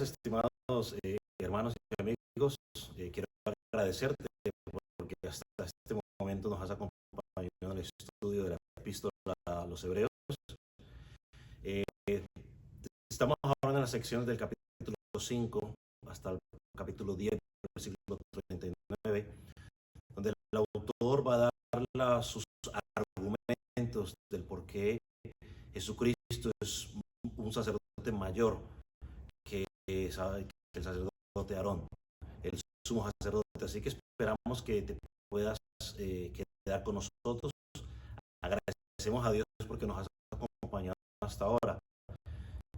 estimados hermanos y amigos. Quiero agradecerte porque hasta este momento nos has acompañado en el estudio de la epístola a los Hebreos. Eh, Estamos ahora en la sección del capítulo 5 hasta el capítulo 10, versículo 39, donde el autor va a dar sus argumentos del por qué Jesucristo es un sacerdote mayor que el sacerdote Aarón, el sumo sacerdote. Así que esperamos que te puedas quedar con nosotros. Agradecemos a Dios porque nos has acompañado hasta ahora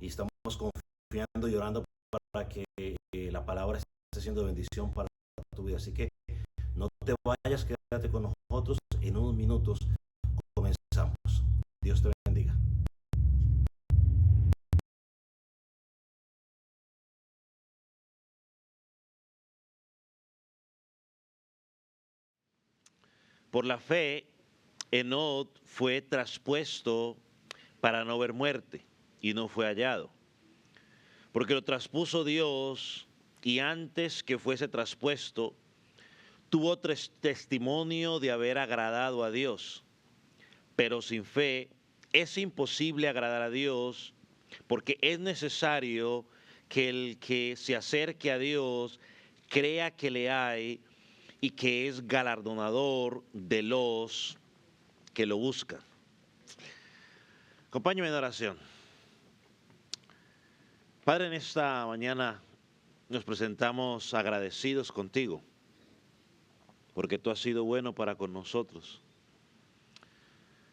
y estamos confiando y orando para que la palabra esté siendo de bendición para tu vida. Así que no te vayas, quédate con nosotros. En unos minutos comenzamos. Dios te bendiga. Por la fe, Enoc fue traspuesto para no ver muerte y no fue hallado, porque lo traspuso Dios, y antes que fuese traspuesto, tuvo testimonio de haber agradado a Dios. Pero sin fe es imposible agradar a Dios, porque es necesario que el que se acerque a Dios crea que le hay y que es galardonador de los que lo buscan. Acompáñame en oración. Padre, en esta mañana nos presentamos agradecidos contigo, porque tú has sido bueno para con nosotros.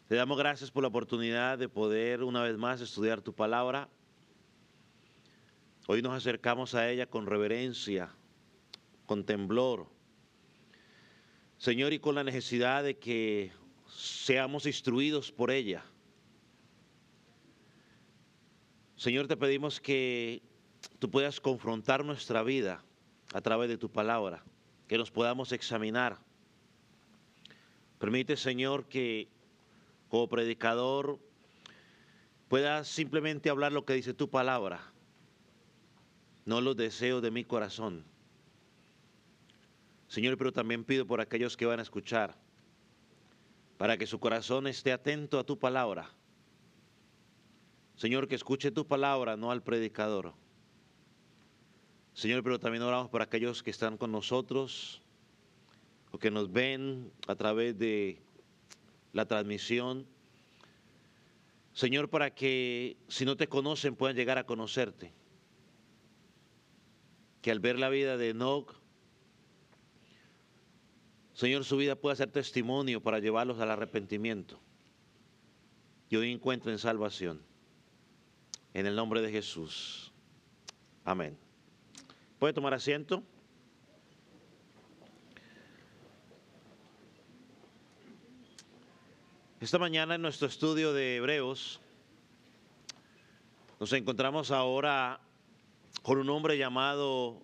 Te damos gracias por la oportunidad de poder una vez más estudiar tu palabra. Hoy nos acercamos a ella con reverencia, con temblor, Señor, y con la necesidad de que seamos instruidos por ella. Señor, te pedimos que tú puedas confrontar nuestra vida a través de tu palabra, que nos podamos examinar. Permite, Señor, que como predicador puedas simplemente hablar lo que dice tu palabra, no los deseos de mi corazón. Señor, pero también pido por aquellos que van a escuchar, para que su corazón esté atento a tu palabra. Señor, que escuche tu palabra, no al predicador. Señor, pero también oramos por aquellos que están con nosotros o que nos ven a través de la transmisión. Señor, para que si no te conocen puedan llegar a conocerte. Que al ver la vida de Enoc, Señor, su vida pueda ser testimonio para llevarlos al arrepentimiento y hoy encuentren salvación. En el nombre de Jesús. Amén. ¿Puede tomar asiento? Esta mañana en nuestro estudio de Hebreos nos encontramos ahora con un hombre llamado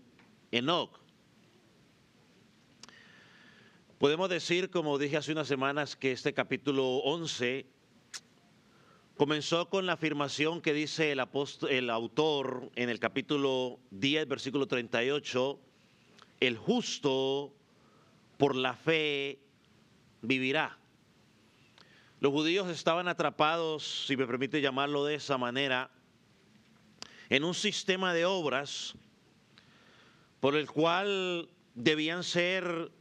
Enoc. Podemos decir, como dije hace unas semanas, que este capítulo 11 comenzó con la afirmación que dice el autor en el capítulo 10, versículo 38, el justo por la fe vivirá. Los judíos estaban atrapados, si me permite llamarlo de esa manera, en un sistema de obras por el cual debían ser,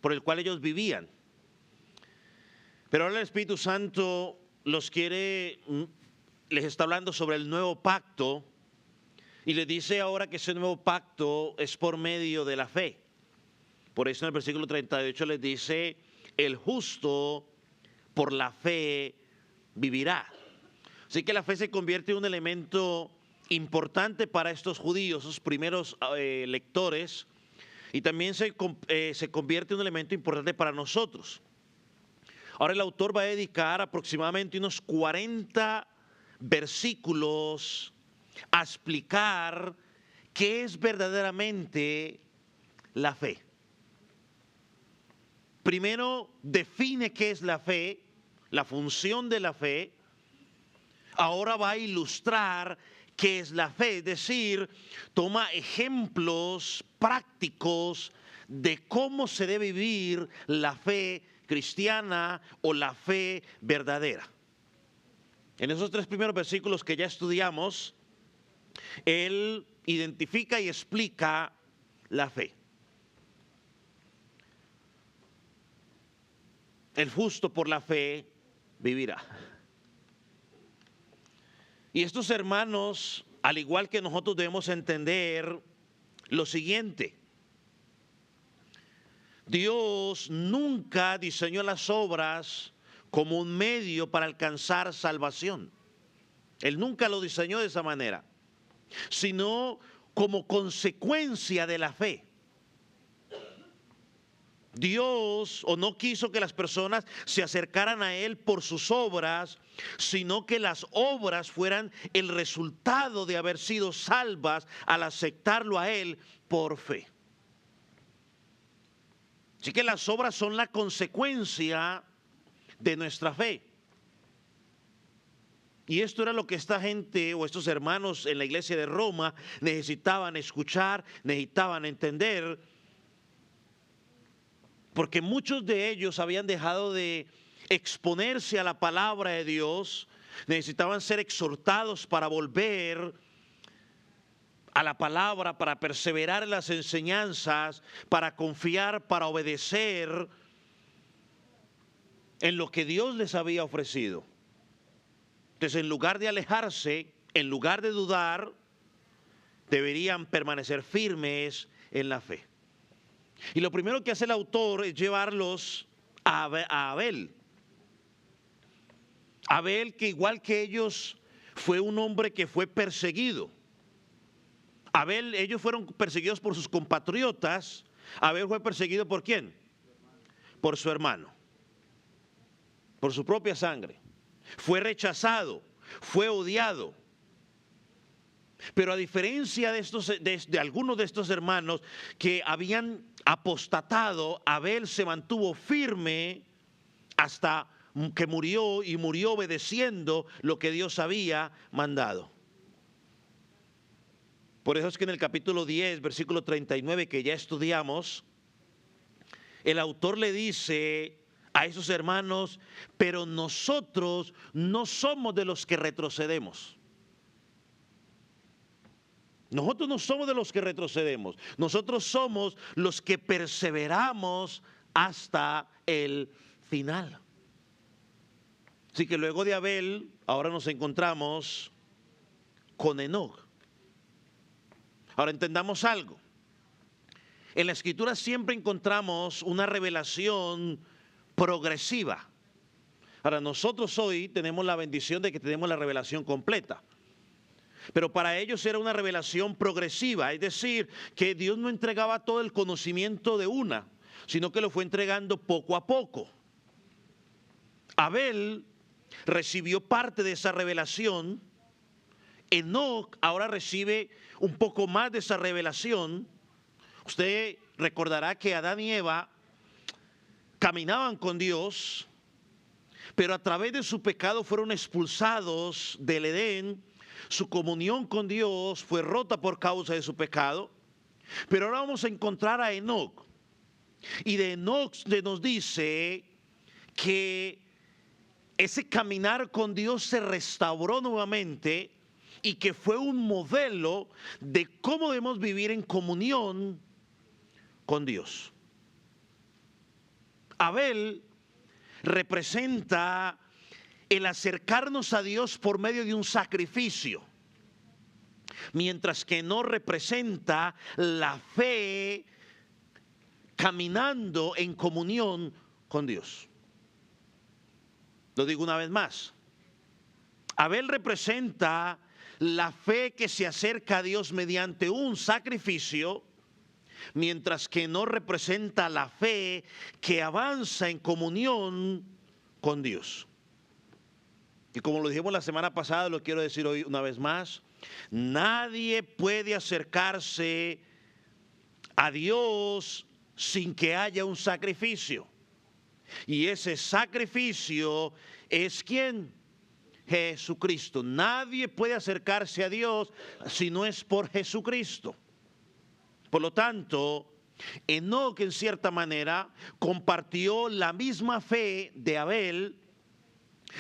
por el cual ellos vivían. Pero ahora el Espíritu Santo les está hablando sobre el nuevo pacto y les dice ahora que ese nuevo pacto es por medio de la fe. Por eso en el versículo 38 les dice, el justo por la fe vivirá. Así que la fe se convierte en un elemento importante para estos judíos, sus primeros lectores, y también se convierte en un elemento importante para nosotros. Ahora el autor va a dedicar aproximadamente unos 40 versículos a explicar qué es verdaderamente la fe. Primero define qué es la fe, la función de la fe. Ahora va a ilustrar qué es la fe, es decir, toma ejemplos prácticos de cómo se debe vivir la fe cristiana o la fe verdadera. En esos 3 primeros versículos que ya estudiamos, él identifica y explica la fe. El justo por la fe vivirá. Y estos hermanos, al igual que nosotros, debemos entender lo siguiente. Dios nunca diseñó las obras como un medio para alcanzar salvación. Él nunca lo diseñó de esa manera, sino como consecuencia de la fe. Dios no quiso que las personas se acercaran a Él por sus obras, sino que las obras fueran el resultado de haber sido salvas al aceptarlo a Él por fe. Así que las obras son la consecuencia de nuestra fe. Y esto era lo que esta gente o estos hermanos en la iglesia de Roma necesitaban escuchar, necesitaban entender, porque muchos de ellos habían dejado de exponerse a la palabra de Dios, necesitaban ser exhortados para volver a la palabra, para perseverar en las enseñanzas, para confiar, para obedecer en lo que Dios les había ofrecido. Entonces, en lugar de alejarse, en lugar de dudar, deberían permanecer firmes en la fe. Y lo primero que hace el autor es llevarlos a Abel. Abel, que igual que ellos, fue un hombre que fue perseguido. Abel, ellos fueron perseguidos por sus compatriotas. Abel fue perseguido ¿por quién? Por su hermano, por su propia sangre. Fue rechazado, fue odiado. Pero a diferencia de algunos de estos hermanos que habían apostatado, Abel se mantuvo firme hasta que murió, y murió obedeciendo lo que Dios había mandado. Por eso es que en el capítulo 10, versículo 39, que ya estudiamos, el autor le dice a esos hermanos: pero nosotros no somos de los que retrocedemos. Nosotros no somos de los que retrocedemos. Nosotros somos los que perseveramos hasta el final. Así que luego de Abel, ahora nos encontramos con Enoc. Ahora entendamos algo. En la Escritura siempre encontramos una revelación progresiva. Ahora, nosotros hoy tenemos la bendición de que tenemos la revelación completa. Pero para ellos era una revelación progresiva, es decir, que Dios no entregaba todo el conocimiento de una, sino que lo fue entregando poco a poco. Abel recibió parte de esa revelación. Enoc ahora recibe un poco más de esa revelación. Usted recordará que Adán y Eva caminaban con Dios, pero a través de su pecado fueron expulsados del Edén. Su comunión con Dios fue rota por causa de su pecado. Pero ahora vamos a encontrar a Enoc. Y de Enoc nos dice que ese caminar con Dios se restauró nuevamente y que fue un modelo de cómo debemos vivir en comunión con Dios. Abel representa el acercarnos a Dios por medio de un sacrificio, mientras que no representa la fe caminando en comunión con Dios. Lo digo una vez más. Abel representa la fe que se acerca a Dios mediante un sacrificio, mientras que no representa la fe que avanza en comunión con Dios. Y como lo dijimos la semana pasada, lo quiero decir hoy una vez más: nadie puede acercarse a Dios sin que haya un sacrificio. Y ese sacrificio es ¿quién? Jesucristo. Nadie puede acercarse a Dios si no es por Jesucristo. Por lo tanto, Enoc en cierta manera compartió la misma fe de Abel,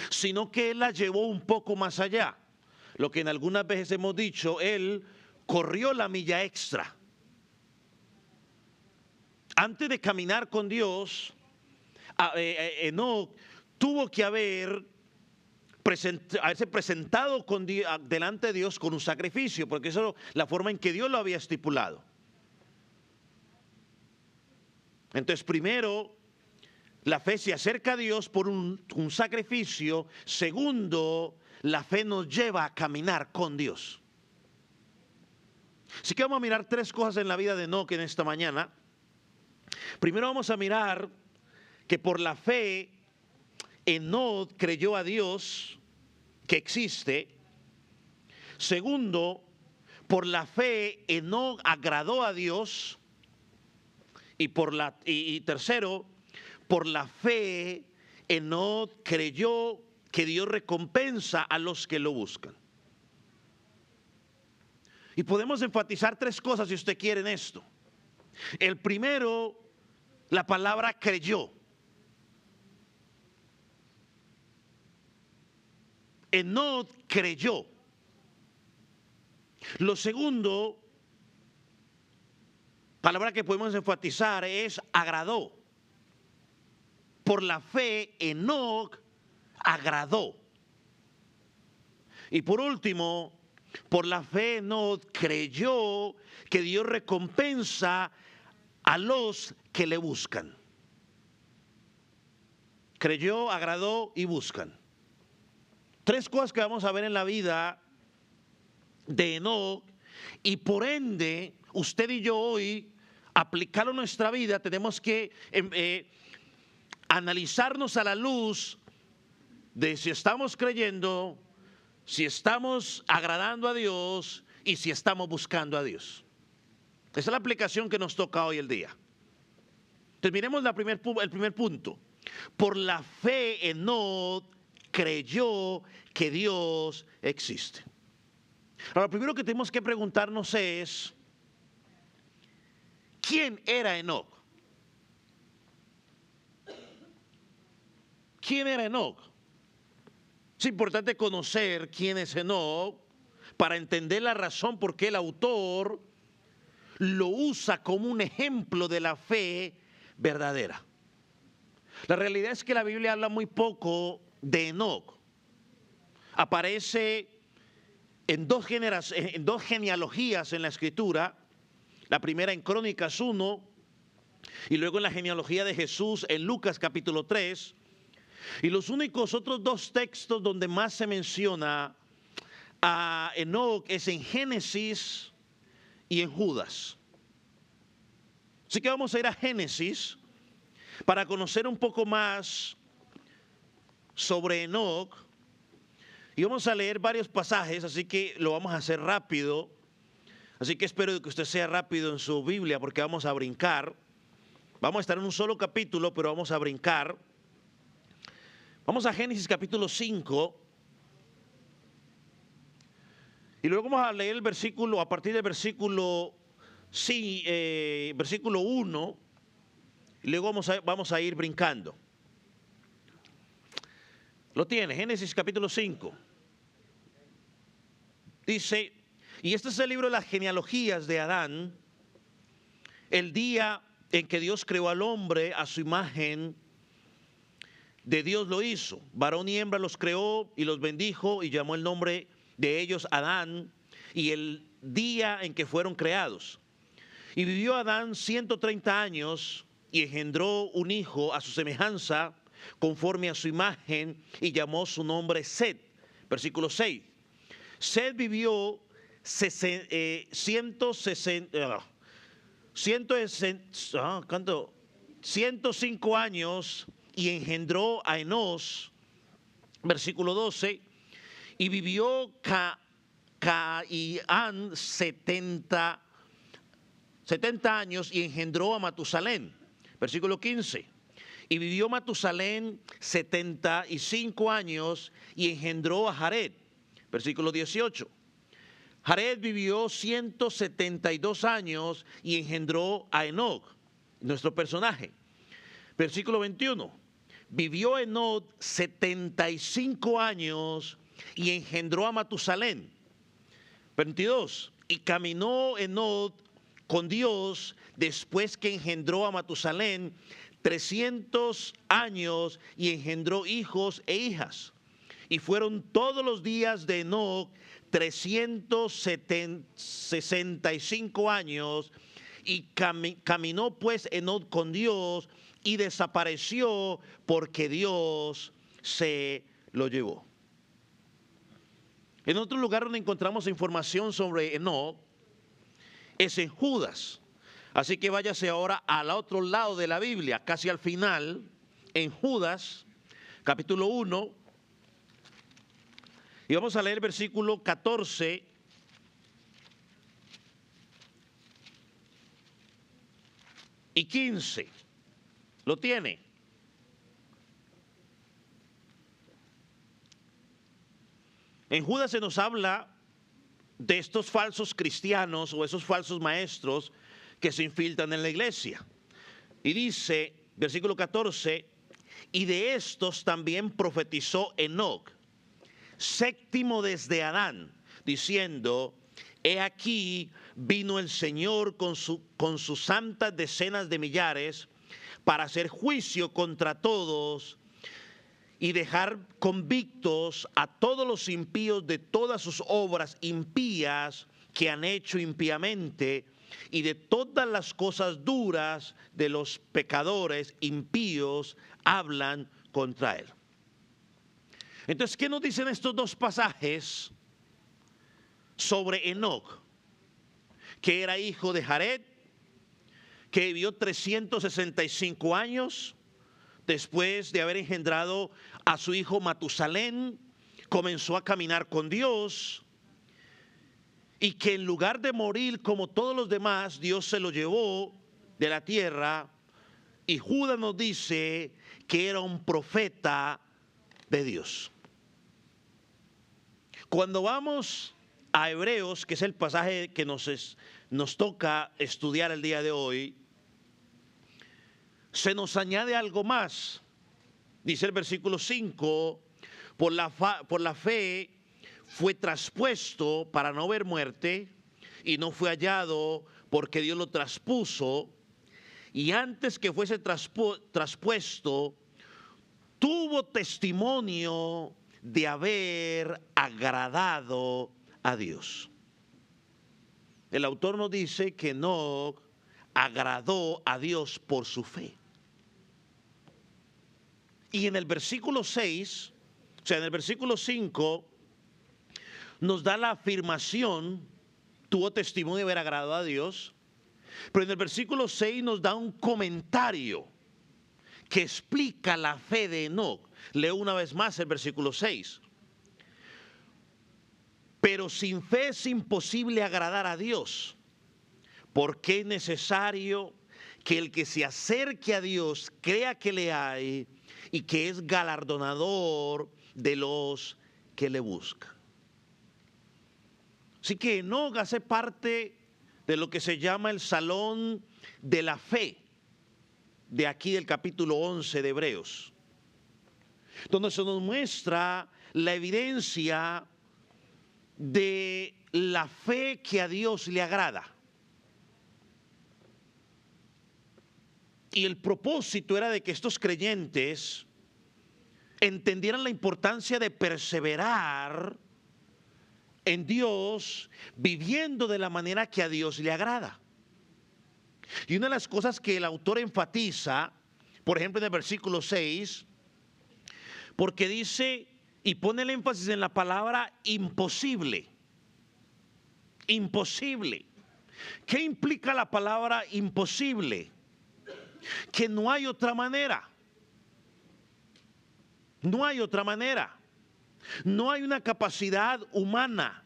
sino que él la llevó un poco más allá. Lo que en algunas veces hemos dicho, él corrió la milla extra. Antes de caminar con Dios, Enoc tuvo que haberse presentado delante de Dios con un sacrificio, porque eso es la forma en que Dios lo había estipulado. Entonces, primero, la fe se acerca a Dios por un sacrificio. Segundo, la fe nos lleva a caminar con Dios. Así que vamos a mirar tres cosas en la vida de Enoc en esta mañana. Primero vamos a mirar que por la fe Enoc creyó a Dios que existe. Segundo, por la fe Enoc agradó a Dios. Y tercero, por la fe Enoc creyó que Dios recompensa a los que lo buscan. Y podemos enfatizar tres cosas si usted quiere en esto. El primero, la palabra creyó. Enoc creyó. Lo segundo, palabra que podemos enfatizar, es agradó. Por la fe, Enoc agradó. Y por último, por la fe, Enoc creyó que Dios recompensa a los que le buscan. Creyó, agradó y buscan. Tres cosas que vamos a ver en la vida de Enoc, y por ende, usted y yo hoy, aplicarlo a nuestra vida, tenemos que analizarnos a la luz de si estamos creyendo, si estamos agradando a Dios y si estamos buscando a Dios. Esa es la aplicación que nos toca hoy el día. Entonces miremos el primer punto. Por la fe Enoc creyó que Dios existe. Ahora, lo primero que tenemos que preguntarnos es, ¿quién era Enoc? ¿Quién era Enoc? Es importante conocer quién es Enoc para entender la razón por qué el autor lo usa como un ejemplo de la fe verdadera. La realidad es que la Biblia habla muy poco de Enoc. Aparece en dos genealogías en la Escritura. La primera en Crónicas 1 y luego en la genealogía de Jesús en Lucas capítulo 3. Y los únicos otros dos textos donde más se menciona a Enoc es en Génesis y en Judas. Así que vamos a ir a Génesis para conocer un poco más sobre Enoc. Y vamos a leer varios pasajes, así que lo vamos a hacer rápido. Así que espero que usted sea rápido en su Biblia porque vamos a brincar. Vamos a estar en un solo capítulo, pero vamos a brincar. Vamos a Génesis capítulo 5. Y luego vamos a leer el versículo, a partir del versículo 1. Y luego vamos a ir brincando. Lo tiene, Génesis capítulo 5. Dice, y este es el libro de las genealogías de Adán, el día en que Dios creó al hombre a su imagen, de Dios lo hizo. Varón y hembra los creó y los bendijo y llamó el nombre de ellos Adán, y el día en que fueron creados. Y vivió Adán 130 años y engendró un hijo a su semejanza, conforme a su imagen, y llamó su nombre Set. Versículo 6. Set vivió 105 años y engendró a Enos. Versículo 12. Y vivió Cainán 70 años y engendró a Matusalén. Versículo 15. Y vivió Matusalén 75 años y engendró a Jared. Versículo 18. Jared vivió 172 años y engendró a Enoc, nuestro personaje. Versículo 21. Vivió Enoc 75 años y engendró a Matusalén. 22. Y caminó Enoc con Dios después que engendró a Matusalén 300 años y engendró hijos e hijas. Y fueron todos los días de Enoc 365 años y caminó pues Enoc con Dios y desapareció porque Dios se lo llevó. En otro lugar donde encontramos información sobre Enoc es en Judas. Así que váyase ahora al otro lado de la Biblia, casi al final, en Judas, capítulo 1, y vamos a leer versículo 14 y 15. ¿Lo tiene? En Judas se nos habla de estos falsos cristianos o esos falsos maestros que se infiltran en la iglesia. Y dice, versículo 14, y de estos también profetizó Enoc, séptimo desde Adán, diciendo, he aquí vino el Señor con sus santas decenas de millares para hacer juicio contra todos y dejar convictos a todos los impíos de todas sus obras impías que han hecho impíamente y de todas las cosas duras de los pecadores impíos hablan contra él. Entonces, ¿qué nos dicen estos dos pasajes sobre Enoc? Que era hijo de Jared, que vivió 365 años después de haber engendrado a su hijo Matusalén, comenzó a caminar con Dios, y que en lugar de morir como todos los demás, Dios se lo llevó de la tierra, y Judas nos dice que era un profeta de Dios. Cuando vamos a Hebreos, que es el pasaje que nos toca estudiar el día de hoy, se nos añade algo más. Dice el versículo 5, por la fe fue traspuesto para no ver muerte y no fue hallado porque Dios lo traspuso, y antes que fuese traspuesto tuvo testimonio de haber agradado a Dios. El autor nos dice que Enoc agradó a Dios por su fe. Y en el versículo 6, o sea, en el versículo 5, nos da la afirmación, tuvo testimonio de haber agradado a Dios, pero en el versículo 6 nos da un comentario que explica la fe de Enoc. Leo una vez más el versículo 6. Pero sin fe es imposible agradar a Dios, porque es necesario que el que se acerque a Dios crea que le hay y que es galardonador de los que le buscan. Así que Enoc hace parte de lo que se llama el salón de la fe, de aquí del capítulo 11 de Hebreos, donde se nos muestra la evidencia de la fe que a Dios le agrada. Y el propósito era de que estos creyentes entendieran la importancia de perseverar en Dios, viviendo de la manera que a Dios le agrada. Y una de las cosas que el autor enfatiza, por ejemplo en el versículo 6, porque dice y pone el énfasis en la palabra imposible. Imposible. ¿Qué implica la palabra imposible? Que no hay otra manera. No hay otra manera. No hay una capacidad humana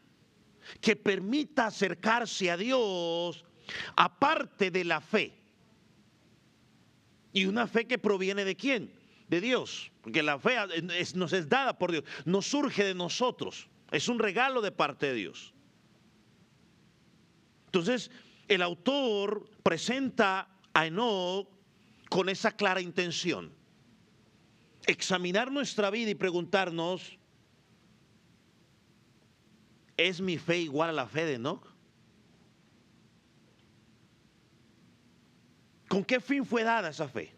que permita acercarse a Dios aparte de la fe. Y una fe que proviene ¿de quién? De Dios. Porque la fe nos es dada por Dios, no surge de nosotros. Es un regalo de parte de Dios. Entonces, el autor presenta a Enoc con esa clara intención. Examinar nuestra vida y preguntarnos, ¿es mi fe igual a la fe de Enoc? ¿Con qué fin fue dada esa fe?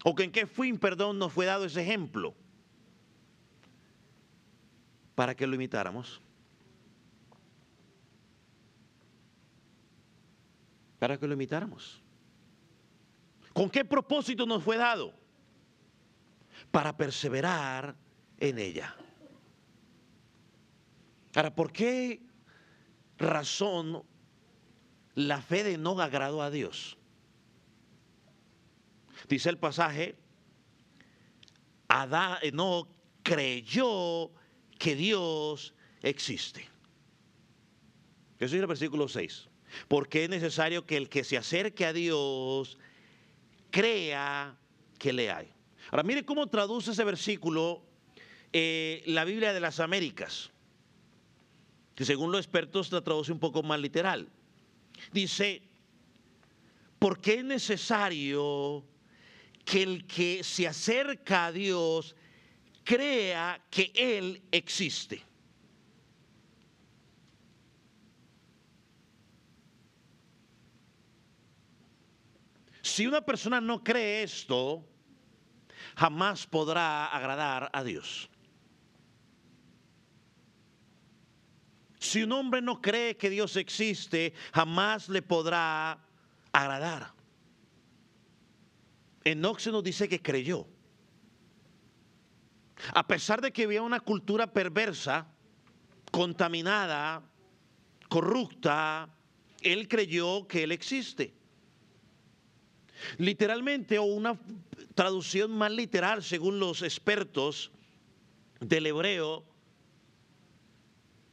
¿O con qué fin, perdón, nos fue dado ese ejemplo? Para que lo imitáramos. Para que lo imitáramos. ¿Con qué propósito nos fue dado? Para perseverar en ella. Ahora, ¿por qué razón la fe de Enoc agradó a Dios? Dice el pasaje, Enoc creyó que Dios existe. Eso es el versículo 6. Porque es necesario que el que se acerque a Dios crea que le hay. Ahora, mire cómo traduce ese versículo la Biblia de las Américas, que según los expertos la traduce un poco más literal. Dice, porque es necesario que el que se acerca a Dios crea que Él existe. Si una persona no cree esto, jamás podrá agradar a Dios. Si un hombre no cree que Dios existe, jamás le podrá agradar. Enoc se nos dice que creyó. A pesar de que había una cultura perversa, contaminada, corrupta, él creyó que Él existe. Literalmente, o una traducción más literal según los expertos del hebreo,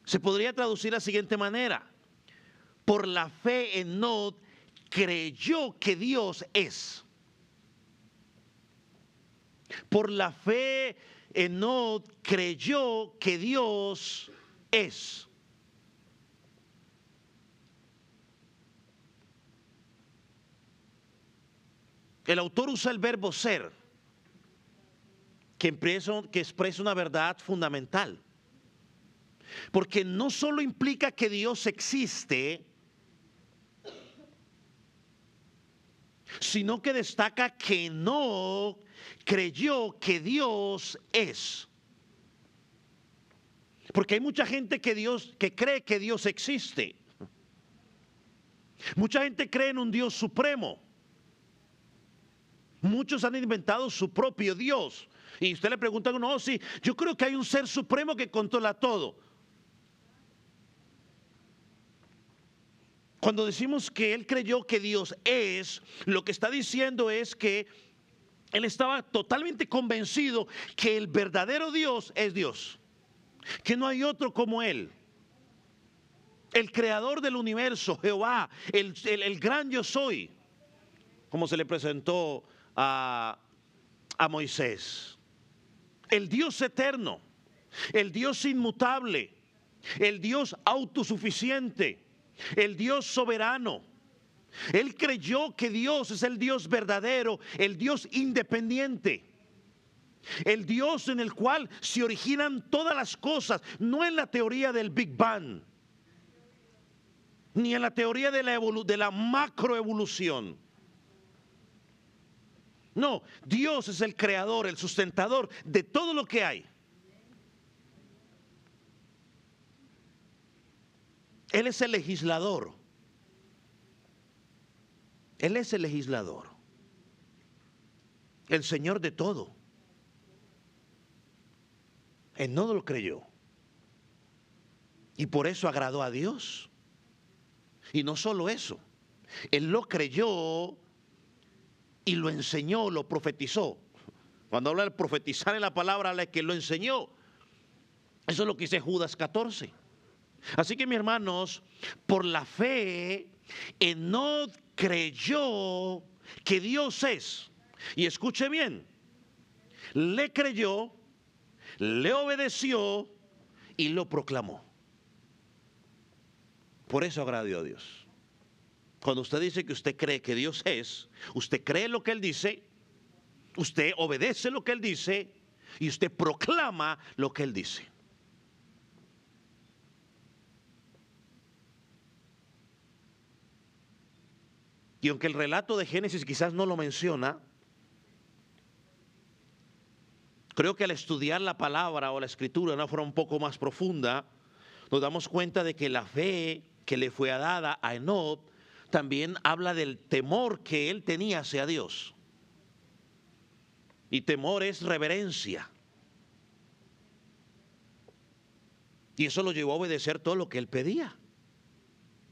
se podría traducir de la siguiente manera: por la fe Enoc creyó que Dios es. Por la fe Enoc creyó que Dios es. El autor usa el verbo ser, que expresa una verdad fundamental. Porque no solo implica que Dios existe, sino que destaca que Enoc creyó que Dios es. Porque hay mucha gente que cree que Dios existe. Mucha gente cree en un Dios supremo. Muchos han inventado su propio Dios. Y usted le pregunta a uno, oh, sí, yo creo que hay un ser supremo que controla todo. Cuando decimos que él creyó que Dios es, lo que está diciendo es que él estaba totalmente convencido que el verdadero Dios es Dios, que no hay otro como Él. El creador del universo, Jehová, el gran yo soy, como se le presentó a Moisés. El Dios eterno, el Dios inmutable, el Dios autosuficiente, el Dios soberano. Él creyó que Dios es el Dios verdadero, el Dios independiente, el Dios en el cual se originan todas las cosas, no en la teoría del Big Bang, ni en la teoría de la macroevolución. No, Dios es el creador, el sustentador de todo lo que hay. Él es el legislador. Él es el legislador, el Señor de todo. Él no lo creyó. Y por eso agradó a Dios. Y no solo eso, Él lo creyó y lo enseñó, lo profetizó. Cuando habla de profetizar en la palabra, habla de que lo enseñó. Eso es lo que dice Judas 14. Así que, mis hermanos, por la fe, Enoc creyó que Dios es, y escuche bien, le creyó, le obedeció y lo proclamó. Por eso agradó a Dios. Cuando usted dice que usted cree que Dios es, usted cree lo que Él dice, usted obedece lo que Él dice y usted proclama lo que Él dice. Y aunque el relato de Génesis quizás no lo menciona, creo que al estudiar la palabra o la escritura de una forma un poco más profunda, nos damos cuenta de que la fe que le fue dada a Enoc también habla del temor que él tenía hacia Dios. Y temor es reverencia. Y eso lo llevó a obedecer todo lo que él pedía.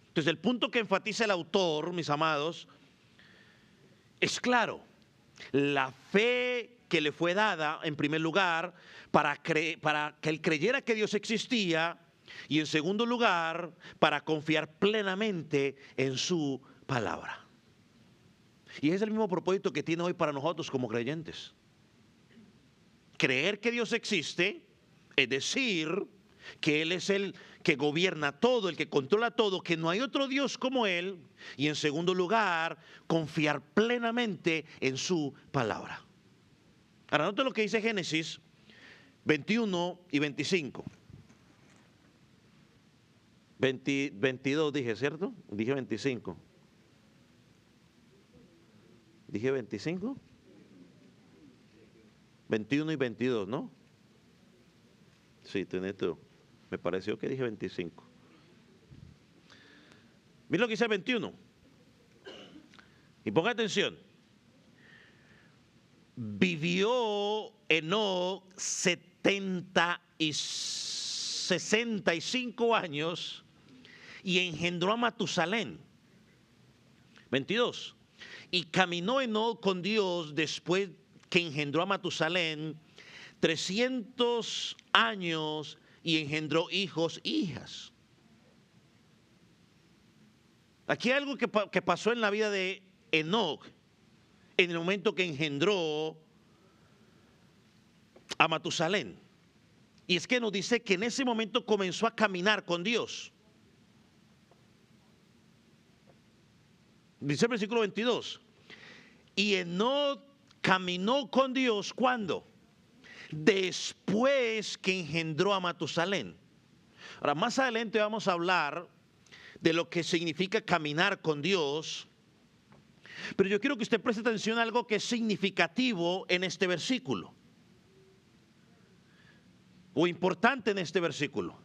Entonces, el punto que enfatiza el autor, mis amados, es claro. La fe que le fue dada, en primer lugar, para que él creyera que Dios existía, y en segundo lugar, para confiar plenamente en su palabra. Y es el mismo propósito que tiene hoy para nosotros como creyentes. Creer que Dios existe, es decir, que Él es el que gobierna todo, el que controla todo, que no hay otro Dios como Él. Y en segundo lugar, confiar plenamente en su palabra. Ahora, note lo que dice Génesis 21 y 25. 22 dije, ¿cierto? Dije 25. ¿Dije 25? 21 y 22, ¿no? Sí, tenés tú. Me pareció que dije 25. Mira lo que dice el 21. Y ponga atención. Vivió Enoc 65 años y engendró a Matusalén. 22. Y caminó Enoc con Dios después que engendró a Matusalén 300 años y engendró hijos e hijas. Aquí hay algo que pasó en la vida de Enoc en el momento que engendró a Matusalén. Y es que nos dice que en ese momento comenzó a caminar con Dios. Dice el versículo 22. Y Enoc caminó con Dios, ¿cuándo? Después que engendró a Matusalén. Ahora, más adelante vamos a hablar de lo que significa caminar con Dios. Pero yo quiero que usted preste atención a algo que es significativo en este versículo. O importante en este versículo.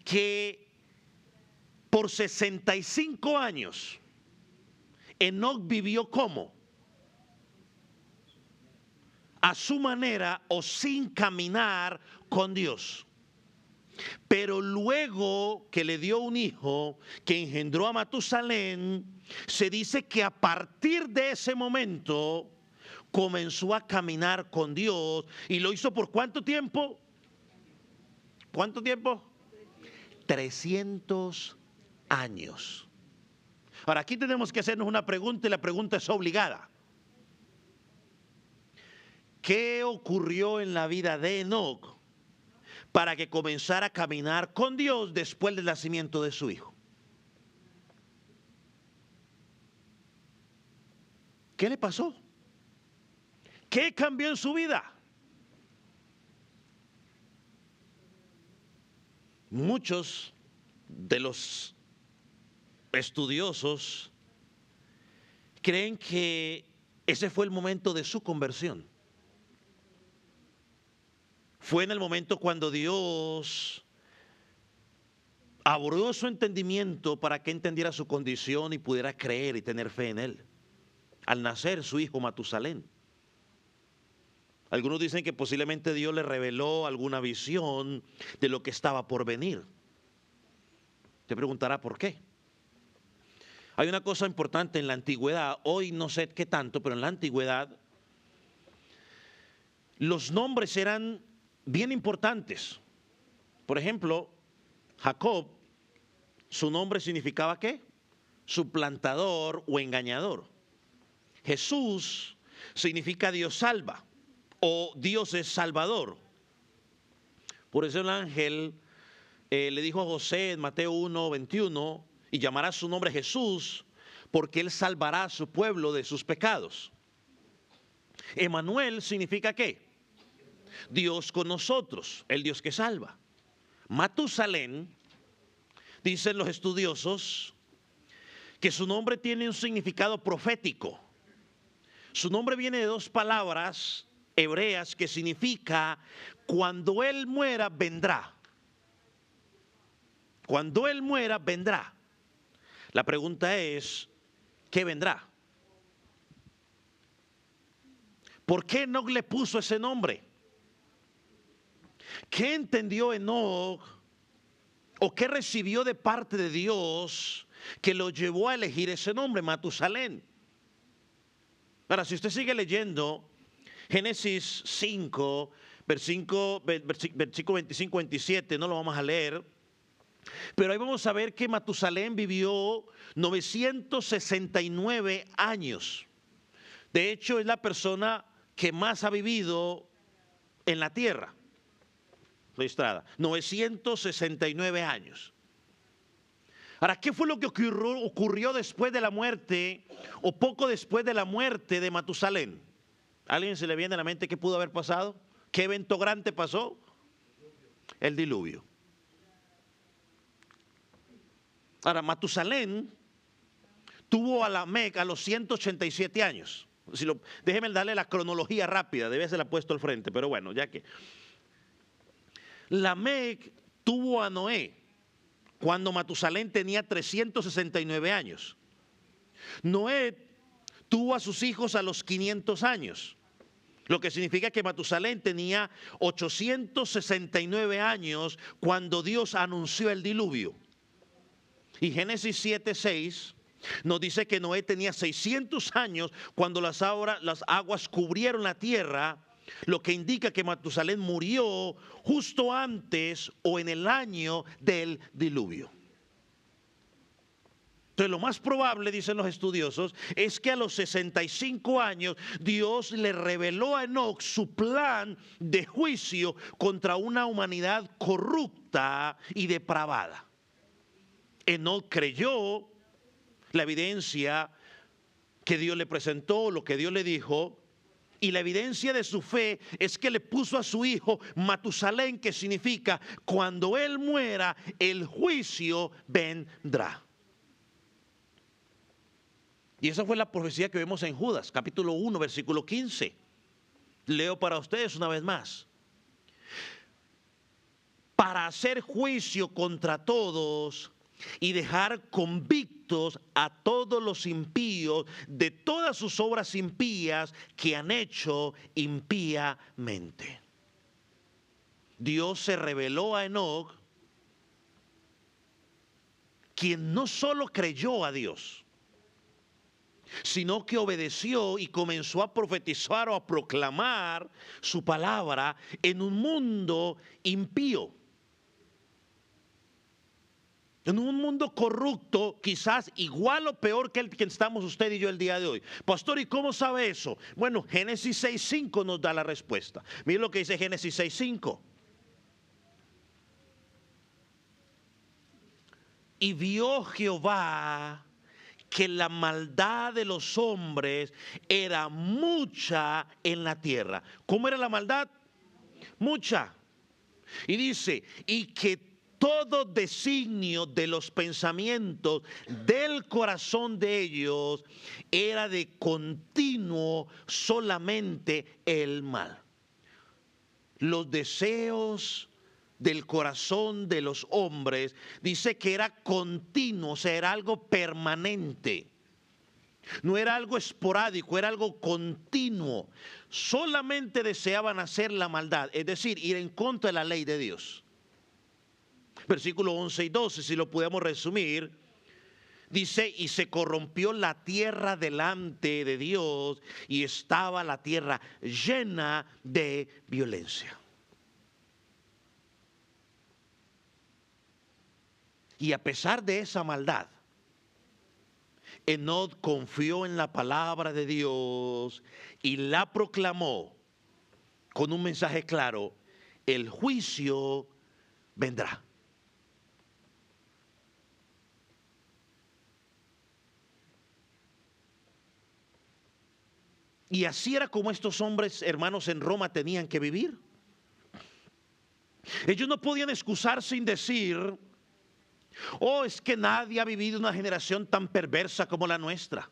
Que por 65 años, Enoc vivió ¿cómo? A su manera o sin caminar con Dios. Pero luego que le dio un hijo que engendró a Matusalén, se dice que a partir de ese momento comenzó a caminar con Dios. ¿Y lo hizo por cuánto tiempo? ¿Cuánto tiempo? 300 años. Ahora, aquí tenemos que hacernos una pregunta y la pregunta es obligada. ¿Qué ocurrió en la vida de Enoc para que comenzara a caminar con Dios después del nacimiento de su hijo? ¿Qué le pasó? ¿Qué cambió en su vida? Muchos de los estudiosos creen que ese fue el momento de su conversión. Fue en el momento cuando Dios abrió su entendimiento para que entendiera su condición y pudiera creer y tener fe en Él. Al nacer su hijo Matusalén. Algunos dicen que posiblemente Dios le reveló alguna visión de lo que estaba por venir. Te preguntará por qué. Hay una cosa importante en la antigüedad, hoy no sé qué tanto, pero en la antigüedad los nombres eran bien importantes. Por ejemplo, Jacob, su nombre significaba ¿qué? Suplantador o engañador. Jesús significa Dios salva o Dios es salvador. Por eso el ángel le dijo a José en Mateo 1:21, y llamará su nombre Jesús, porque él salvará a su pueblo de sus pecados. Emmanuel significa ¿qué? Dios con nosotros, el Dios que salva. Matusalén, dicen los estudiosos, que su nombre tiene un significado profético. Su nombre viene de dos palabras hebreas que significa cuando él muera vendrá. Cuando él muera vendrá. La pregunta es, ¿qué vendrá? ¿Por qué Enoc le puso ese nombre? ¿Qué entendió Enoc o qué recibió de parte de Dios que lo llevó a elegir ese nombre, Matusalén? Ahora, si usted sigue leyendo Génesis 5, versículo 25-27, no lo vamos a leer, pero ahí vamos a ver que Matusalén vivió 969 años. De hecho, es la persona que más ha vivido en la tierra registrada, 969 años. Ahora, ¿qué fue lo que ocurrió después de la muerte o poco después de la muerte de Matusalén? ¿A alguien se le viene a la mente qué pudo haber pasado? ¿Qué evento grande pasó? El diluvio. Ahora, Matusalén tuvo a Lamec a los 187 años. Déjeme darle la cronología rápida, debe ser la puesto al frente, pero bueno, ya que. Lamec tuvo a Noé cuando Matusalén tenía 369 años. Noé tuvo a sus hijos a los 500 años, lo que significa que Matusalén tenía 869 años cuando Dios anunció el diluvio. Y Génesis 7:6 nos dice que Noé tenía 600 años cuando las aguas cubrieron la tierra, lo que indica que Matusalén murió justo antes o en el año del diluvio. Entonces, lo más probable, dicen los estudiosos, es que a los 65 años Dios le reveló a Enoc su plan de juicio contra una humanidad corrupta y depravada. Enoc creyó la evidencia que Dios le presentó, lo que Dios le dijo, y la evidencia de su fe es que le puso a su hijo Matusalén, que significa cuando él muera, el juicio vendrá. Y esa fue la profecía que vemos en Judas, capítulo 1, versículo 15. Leo para ustedes una vez más. Para hacer juicio contra todos y dejar convictos a todos los impíos de todas sus obras impías que han hecho impíamente. Dios se reveló a Enoc, quien no solo creyó a Dios, sino que obedeció y comenzó a profetizar o a proclamar su palabra en un mundo impío. En un mundo corrupto, quizás igual o peor que el que estamos usted y yo el día de hoy. Pastor, ¿y cómo sabe eso? Bueno, Génesis 6:5 nos da la respuesta. Mire lo que dice Génesis 6:5. Y vio Jehová que la maldad de los hombres era mucha en la tierra. ¿Cómo era la maldad? Mucha. Y dice, y que todo designio de los pensamientos del corazón de ellos era de continuo solamente el mal. Los deseos del corazón de los hombres, dice que era continuo, o sea, era algo permanente. No era algo esporádico, era algo continuo. Solamente deseaban hacer la maldad, es decir, ir en contra de la ley de Dios. Versículo 11 y 12, si lo podemos resumir, dice, y se corrompió la tierra delante de Dios y estaba la tierra llena de violencia. Y a pesar de esa maldad, Enoc confió en la palabra de Dios y la proclamó con un mensaje claro: el juicio vendrá. Y así era como estos hombres, hermanos, en Roma tenían que vivir. Ellos no podían excusarse sin decir: oh, es que nadie ha vivido una generación tan perversa como la nuestra.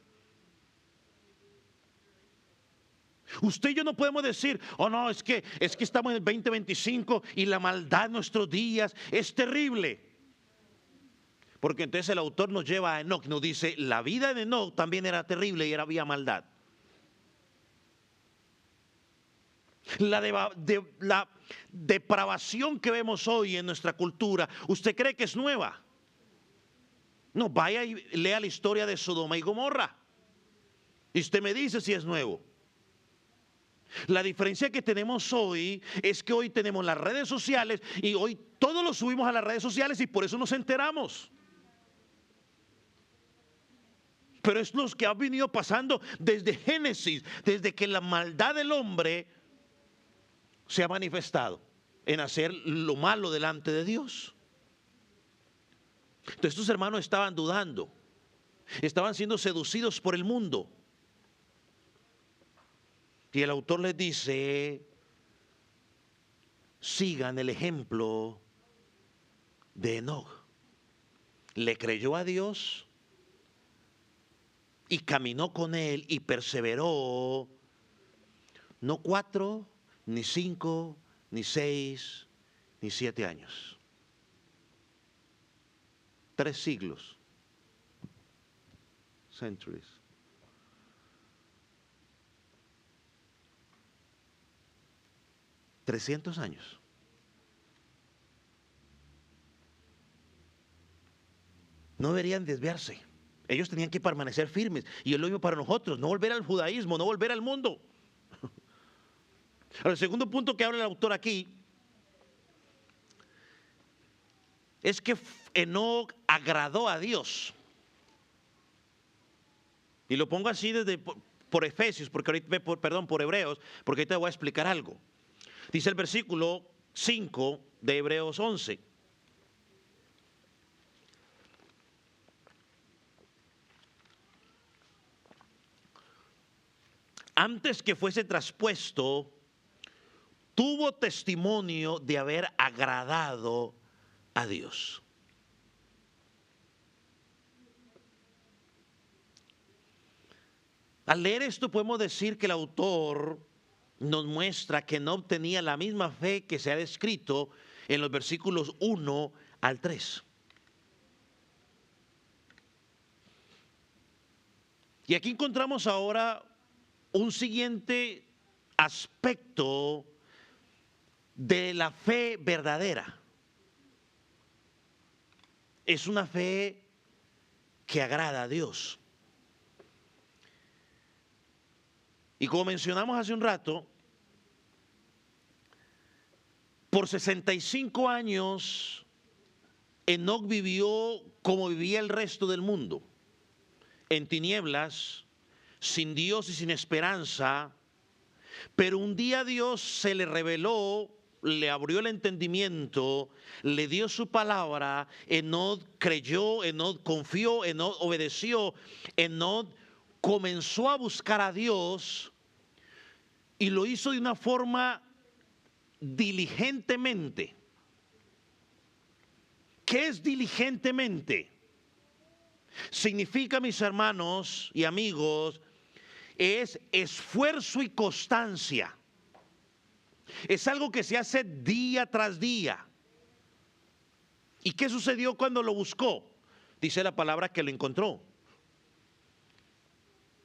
Usted y yo no podemos decir: oh no, es que estamos en el 2025 y la maldad en nuestros días es terrible. Porque entonces el autor nos lleva a Enoc, nos dice: la vida de Enoc también era terrible y había maldad. La depravación que vemos hoy en nuestra cultura, ¿usted cree que es nueva? No, vaya y lea la historia de Sodoma y Gomorra y usted me dice si es nuevo. La diferencia que tenemos hoy es que hoy tenemos las redes sociales y hoy todos lo subimos a las redes sociales y por eso nos enteramos. Pero es lo que ha venido pasando desde Génesis, desde que la maldad del hombre se ha manifestado en hacer lo malo delante de Dios. Entonces estos hermanos estaban dudando, estaban siendo seducidos por el mundo. Y el autor les dice: sigan el ejemplo de Enoc. Le creyó a Dios y caminó con él y perseveró, no 4, ni 5, ni 6, ni 7 años. 3 siglos. Centuries. $300 años. No deberían desviarse. Ellos tenían que permanecer firmes. Y es lo mismo para nosotros: no volver al judaísmo, no volver al mundo. El segundo punto que habla el autor aquí es que Enoc agradó a Dios. Y lo pongo así desde por Efesios, porque ahorita, por Hebreos, porque ahorita voy a explicar algo. Dice el versículo 5 de Hebreos 11. Antes que fuese traspuesto, tuvo testimonio de haber agradado a Dios. Al leer esto podemos decir que el autor nos muestra que no tenía la misma fe que se ha descrito en los versículos 1 al 3. Y aquí encontramos ahora un siguiente aspecto de la fe verdadera. Es una fe que agrada a Dios. Y como mencionamos hace un rato, por 65 años Enoc vivió como vivía el resto del mundo, en tinieblas, sin Dios y sin esperanza. Pero un día Dios se le reveló, le abrió el entendimiento, le dio su palabra. Enoc creyó, Enoc confió, Enoc obedeció, Enoc comenzó a buscar a Dios y lo hizo de una forma diligentemente. ¿Qué es diligentemente? Significa, mis hermanos y amigos, es esfuerzo y constancia. Es algo que se hace día tras día. ¿Y qué sucedió cuando lo buscó? Dice la palabra que lo encontró.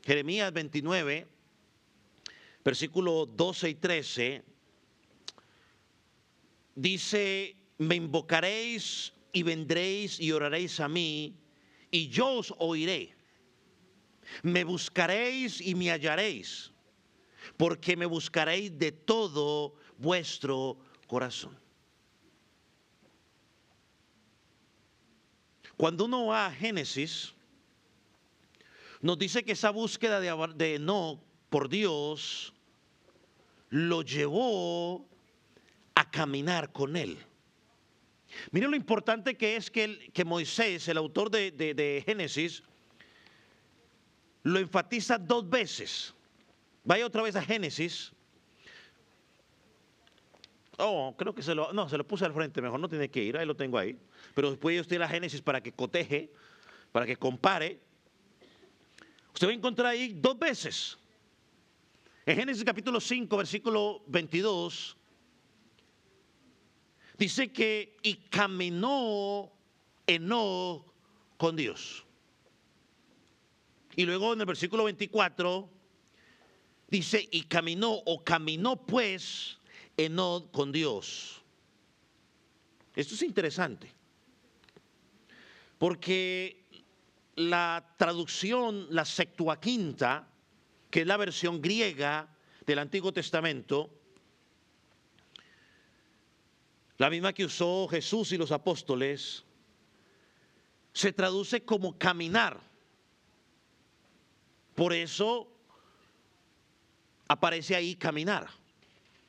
Jeremías 29, versículo 12 y 13, dice: me invocaréis y vendréis y oraréis a mí, y yo os oiré. Me buscaréis y me hallaréis, porque me buscaréis de todo vuestro corazón. Cuando uno va a Génesis, nos dice que esa búsqueda de Enoc por Dios lo llevó a caminar con él. Miren lo importante que es que Moisés, el autor de Génesis, lo enfatiza 2 veces. Vaya otra vez a Génesis. Oh, creo que se lo puse al frente, mejor no tiene que ir, ahí lo tengo ahí. Pero después usted ir a Génesis para que coteje, para que compare. Usted va a encontrar ahí 2 veces. En Génesis capítulo 5, versículo 22, dice que y caminó Enoc con Dios. Y luego en el versículo 24 dice y caminó pues Enoc con Dios. Esto es interesante, porque la traducción, la Septuaginta, que es la versión griega del Antiguo Testamento, la misma que usó Jesús y los apóstoles, se traduce como caminar. Por eso aparece ahí caminar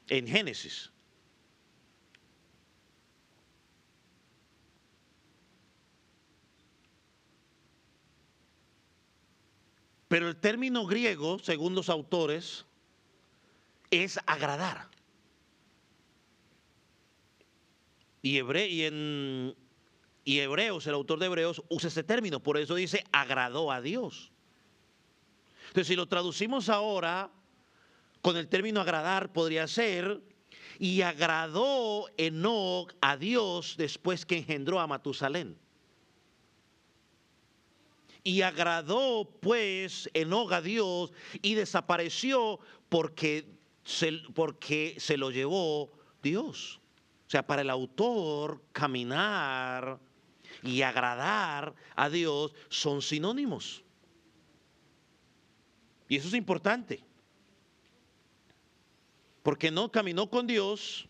en Génesis. Pero el término griego, según los autores, es agradar. Y Hebreos, el autor de Hebreos, usa ese término, por eso dice agradó a Dios. Entonces, si lo traducimos ahora con el término agradar, podría ser y agradó Enoc a Dios después que engendró a Matusalén. Y agradó pues Enoc a Dios y desapareció porque se lo llevó Dios. O sea, para el autor, caminar y agradar a Dios son sinónimos. Y eso es importante. Porque no caminó con Dios,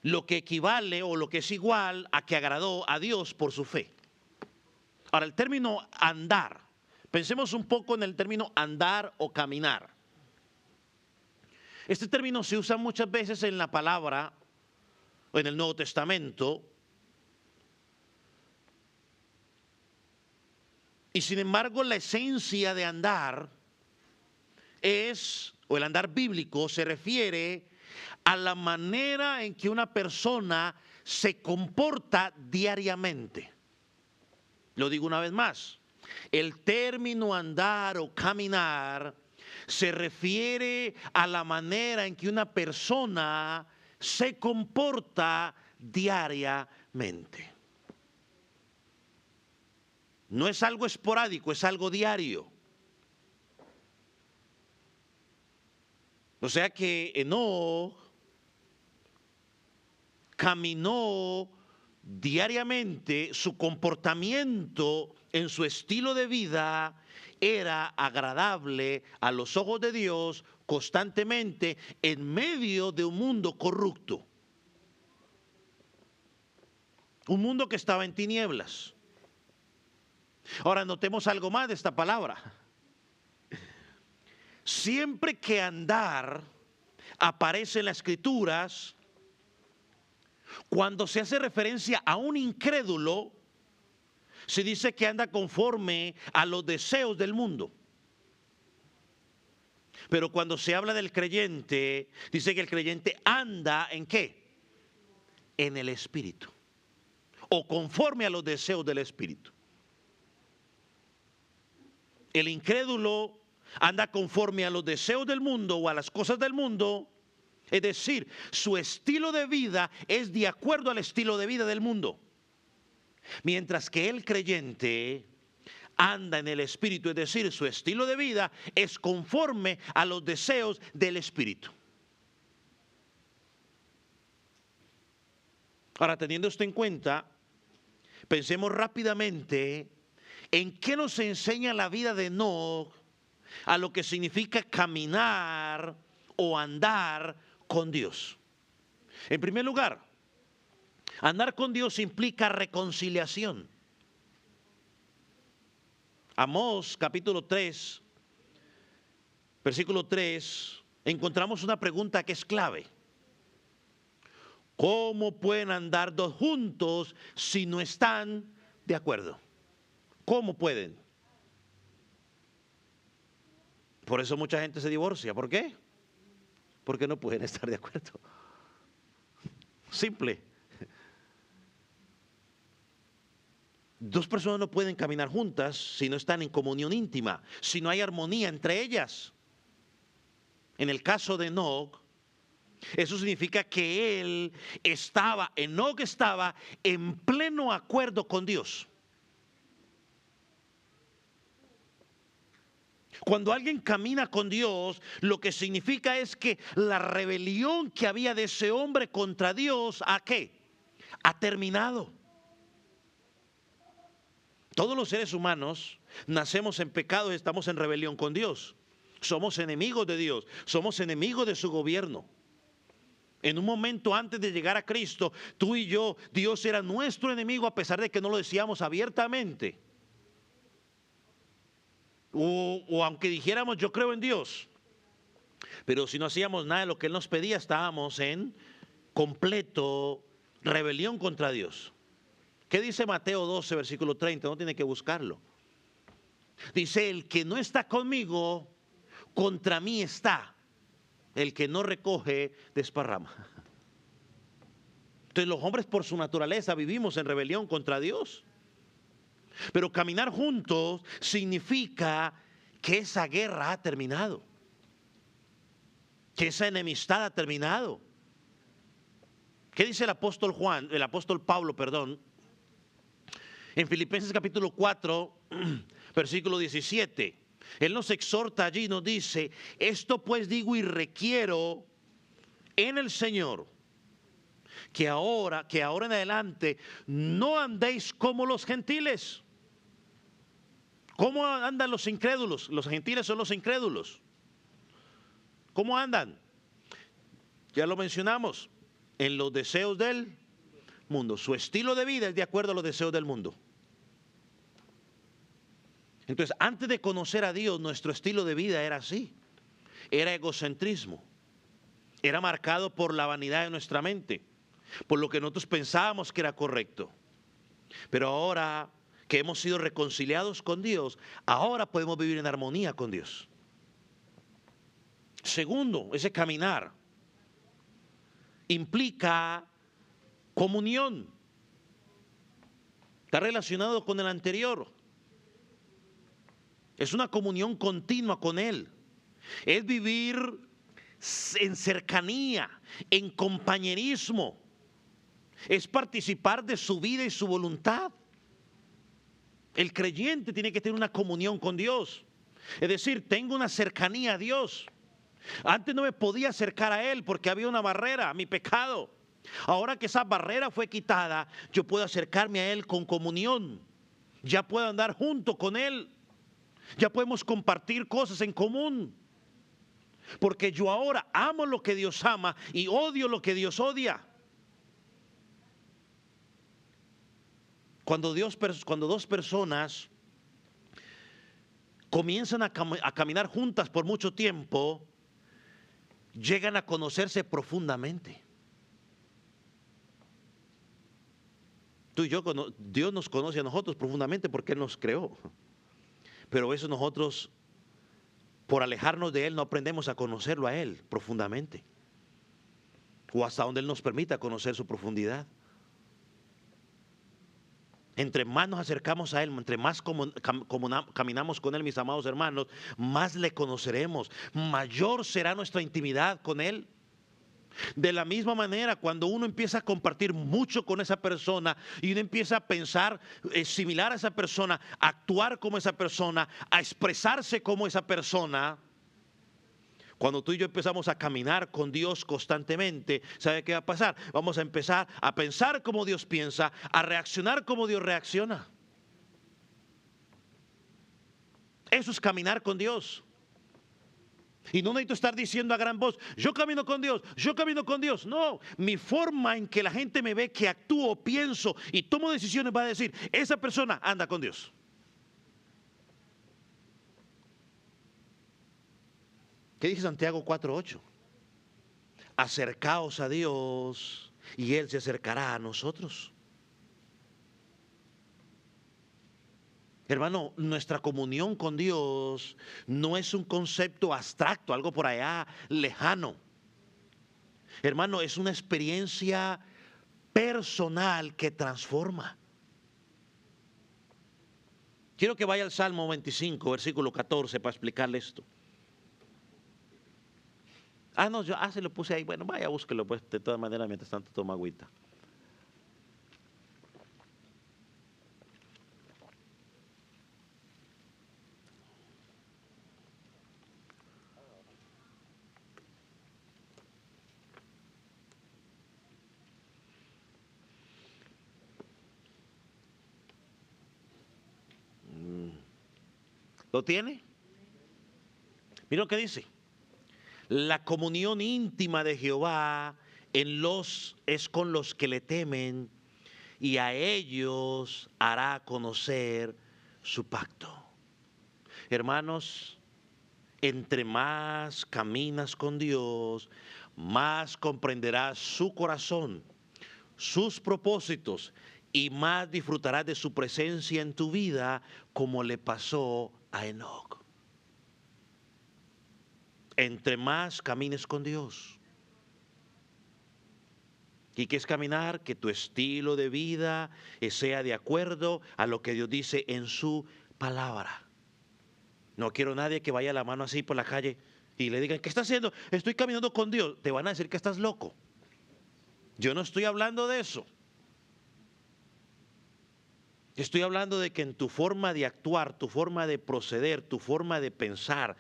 lo que equivale o lo que es igual a que agradó a Dios por su fe. Ahora, el término andar, pensemos un poco en el término andar o caminar. Este término se usa muchas veces en la palabra o en el Nuevo Testamento. Y sin embargo, la esencia de andar o el andar bíblico se refiere a la manera en que una persona se comporta diariamente. Lo digo una vez más. El término andar o caminar se refiere a la manera en que una persona se comporta diariamente. No es algo esporádico, es algo diario. O sea que Enoc caminó diariamente, su comportamiento en su estilo de vida era agradable a los ojos de Dios constantemente en medio de un mundo corrupto. Un mundo que estaba en tinieblas. Ahora notemos algo más de esta palabra. Siempre que andar aparece en las Escrituras, cuando se hace referencia a un incrédulo, se dice que anda conforme a los deseos del mundo. Pero cuando se habla del creyente, dice que el creyente anda ¿en qué? En el Espíritu. O conforme a los deseos del Espíritu. El incrédulo anda conforme a los deseos del mundo o a las cosas del mundo. Es decir, su estilo de vida es de acuerdo al estilo de vida del mundo. Mientras que el creyente anda en el Espíritu, es decir, su estilo de vida es conforme a los deseos del Espíritu. Ahora, teniendo esto en cuenta, pensemos rápidamente en qué nos enseña la vida de Enoc a lo que significa caminar o andar con Dios. En primer lugar, andar con Dios implica reconciliación. Amós capítulo 3, versículo 3, encontramos una pregunta que es clave. ¿Cómo pueden andar dos juntos si no están de acuerdo? ¿Cómo pueden? Por eso mucha gente se divorcia. ¿Por qué? Porque no pueden estar de acuerdo. Simple. Dos personas no pueden caminar juntas si no están en comunión íntima, si no hay armonía entre ellas. En el caso de Enoc, eso significa que Enoc estaba en pleno acuerdo con Dios. Cuando alguien camina con Dios, lo que significa es que la rebelión que había de ese hombre contra Dios, ¿a qué? Ha terminado. Todos los seres humanos nacemos en pecado y estamos en rebelión con Dios. Somos enemigos de Dios, somos enemigos de su gobierno. En un momento antes de llegar a Cristo, tú y yo, Dios era nuestro enemigo a pesar de que no lo decíamos abiertamente. O aunque dijéramos yo creo en Dios, pero si no hacíamos nada de lo que Él nos pedía, estábamos en completo rebelión contra Dios. ¿Qué dice Mateo 12, versículo 30? No tiene que buscarlo. Dice, el que no está conmigo, contra mí está. El que no recoge, desparrama. Entonces los hombres por su naturaleza vivimos en rebelión contra Dios. Pero caminar juntos significa que esa guerra ha terminado. Que esa enemistad ha terminado. ¿Qué dice el apóstol Pablo, en Filipenses capítulo 4, versículo 17? Él nos exhorta allí, nos dice, esto pues digo y requiero en el Señor, que ahora en adelante no andéis como los gentiles. ¿Cómo andan los incrédulos? Los gentiles son los incrédulos. ¿Cómo andan? Ya lo mencionamos, en los deseos del mundo. Su estilo de vida es de acuerdo a los deseos del mundo. Entonces, antes de conocer a Dios, nuestro estilo de vida era así. Era egocentrismo. Era marcado por la vanidad de nuestra mente, por lo que nosotros pensábamos que era correcto. Pero ahora que hemos sido reconciliados con Dios, ahora podemos vivir en armonía con Dios. Segundo, ese caminar implica comunión. Está relacionado con el anterior. Es una comunión continua con Él. Es vivir en cercanía, en compañerismo. Es participar de su vida y su voluntad. El creyente tiene que tener una comunión con Dios. Es decir, tengo una cercanía a Dios. Antes no me podía acercar a Él porque había una barrera, mi pecado. Ahora que esa barrera fue quitada, yo puedo acercarme a Él con comunión. Ya puedo andar junto con Él. Ya podemos compartir cosas en común. Porque yo ahora amo lo que Dios ama y odio lo que Dios odia. Cuando dos personas comienzan a caminar juntas por mucho tiempo, llegan a conocerse profundamente. Tú y yo, Dios nos conoce a nosotros profundamente porque Él nos creó. Pero eso nosotros, por alejarnos de Él, no aprendemos a conocerlo a Él profundamente. O hasta donde Él nos permita conocer su profundidad. Entre más nos acercamos a Él, entre más caminamos con Él, mis amados hermanos, más le conoceremos, mayor será nuestra intimidad con Él. De la misma manera, cuando uno empieza a compartir mucho con esa persona y uno empieza a pensar similar a esa persona, a actuar como esa persona, a expresarse como esa persona, cuando tú y yo empezamos a caminar con Dios constantemente, ¿sabe qué va a pasar? Vamos a empezar a pensar como Dios piensa, a reaccionar como Dios reacciona. Eso es caminar con Dios. Y no necesito estar diciendo a gran voz, yo camino con Dios, yo camino con Dios. No, mi forma en que la gente me ve que actúo, pienso y tomo decisiones va a decir, esa persona anda con Dios. ¿Qué dice Santiago 4:8? Acercaos a Dios y Él se acercará a nosotros. Hermano, nuestra comunión con Dios no es un concepto abstracto, algo por allá lejano. Hermano, es una experiencia personal que transforma. Quiero que vaya al Salmo 25, versículo 14, para explicarle esto. No, se lo puse ahí. Bueno, vaya, búsquelo, pues, de todas maneras, mientras tanto toma agüita. ¿Lo tiene? Mira lo que dice. La comunión íntima de Jehová es con los que le temen, y a ellos hará conocer su pacto. Hermanos, entre más caminas con Dios, más comprenderás su corazón, sus propósitos, y más disfrutarás de su presencia en tu vida, como le pasó a Enoc. Entre más camines con Dios. ¿Y qué es caminar? Que tu estilo de vida sea de acuerdo a lo que Dios dice en su palabra. No quiero nadie que vaya la mano así por la calle y le digan, ¿qué está haciendo? Estoy caminando con Dios. Te van a decir que estás loco. Yo no estoy hablando de eso. Estoy hablando de que en tu forma de actuar, tu forma de proceder, tu forma de pensar,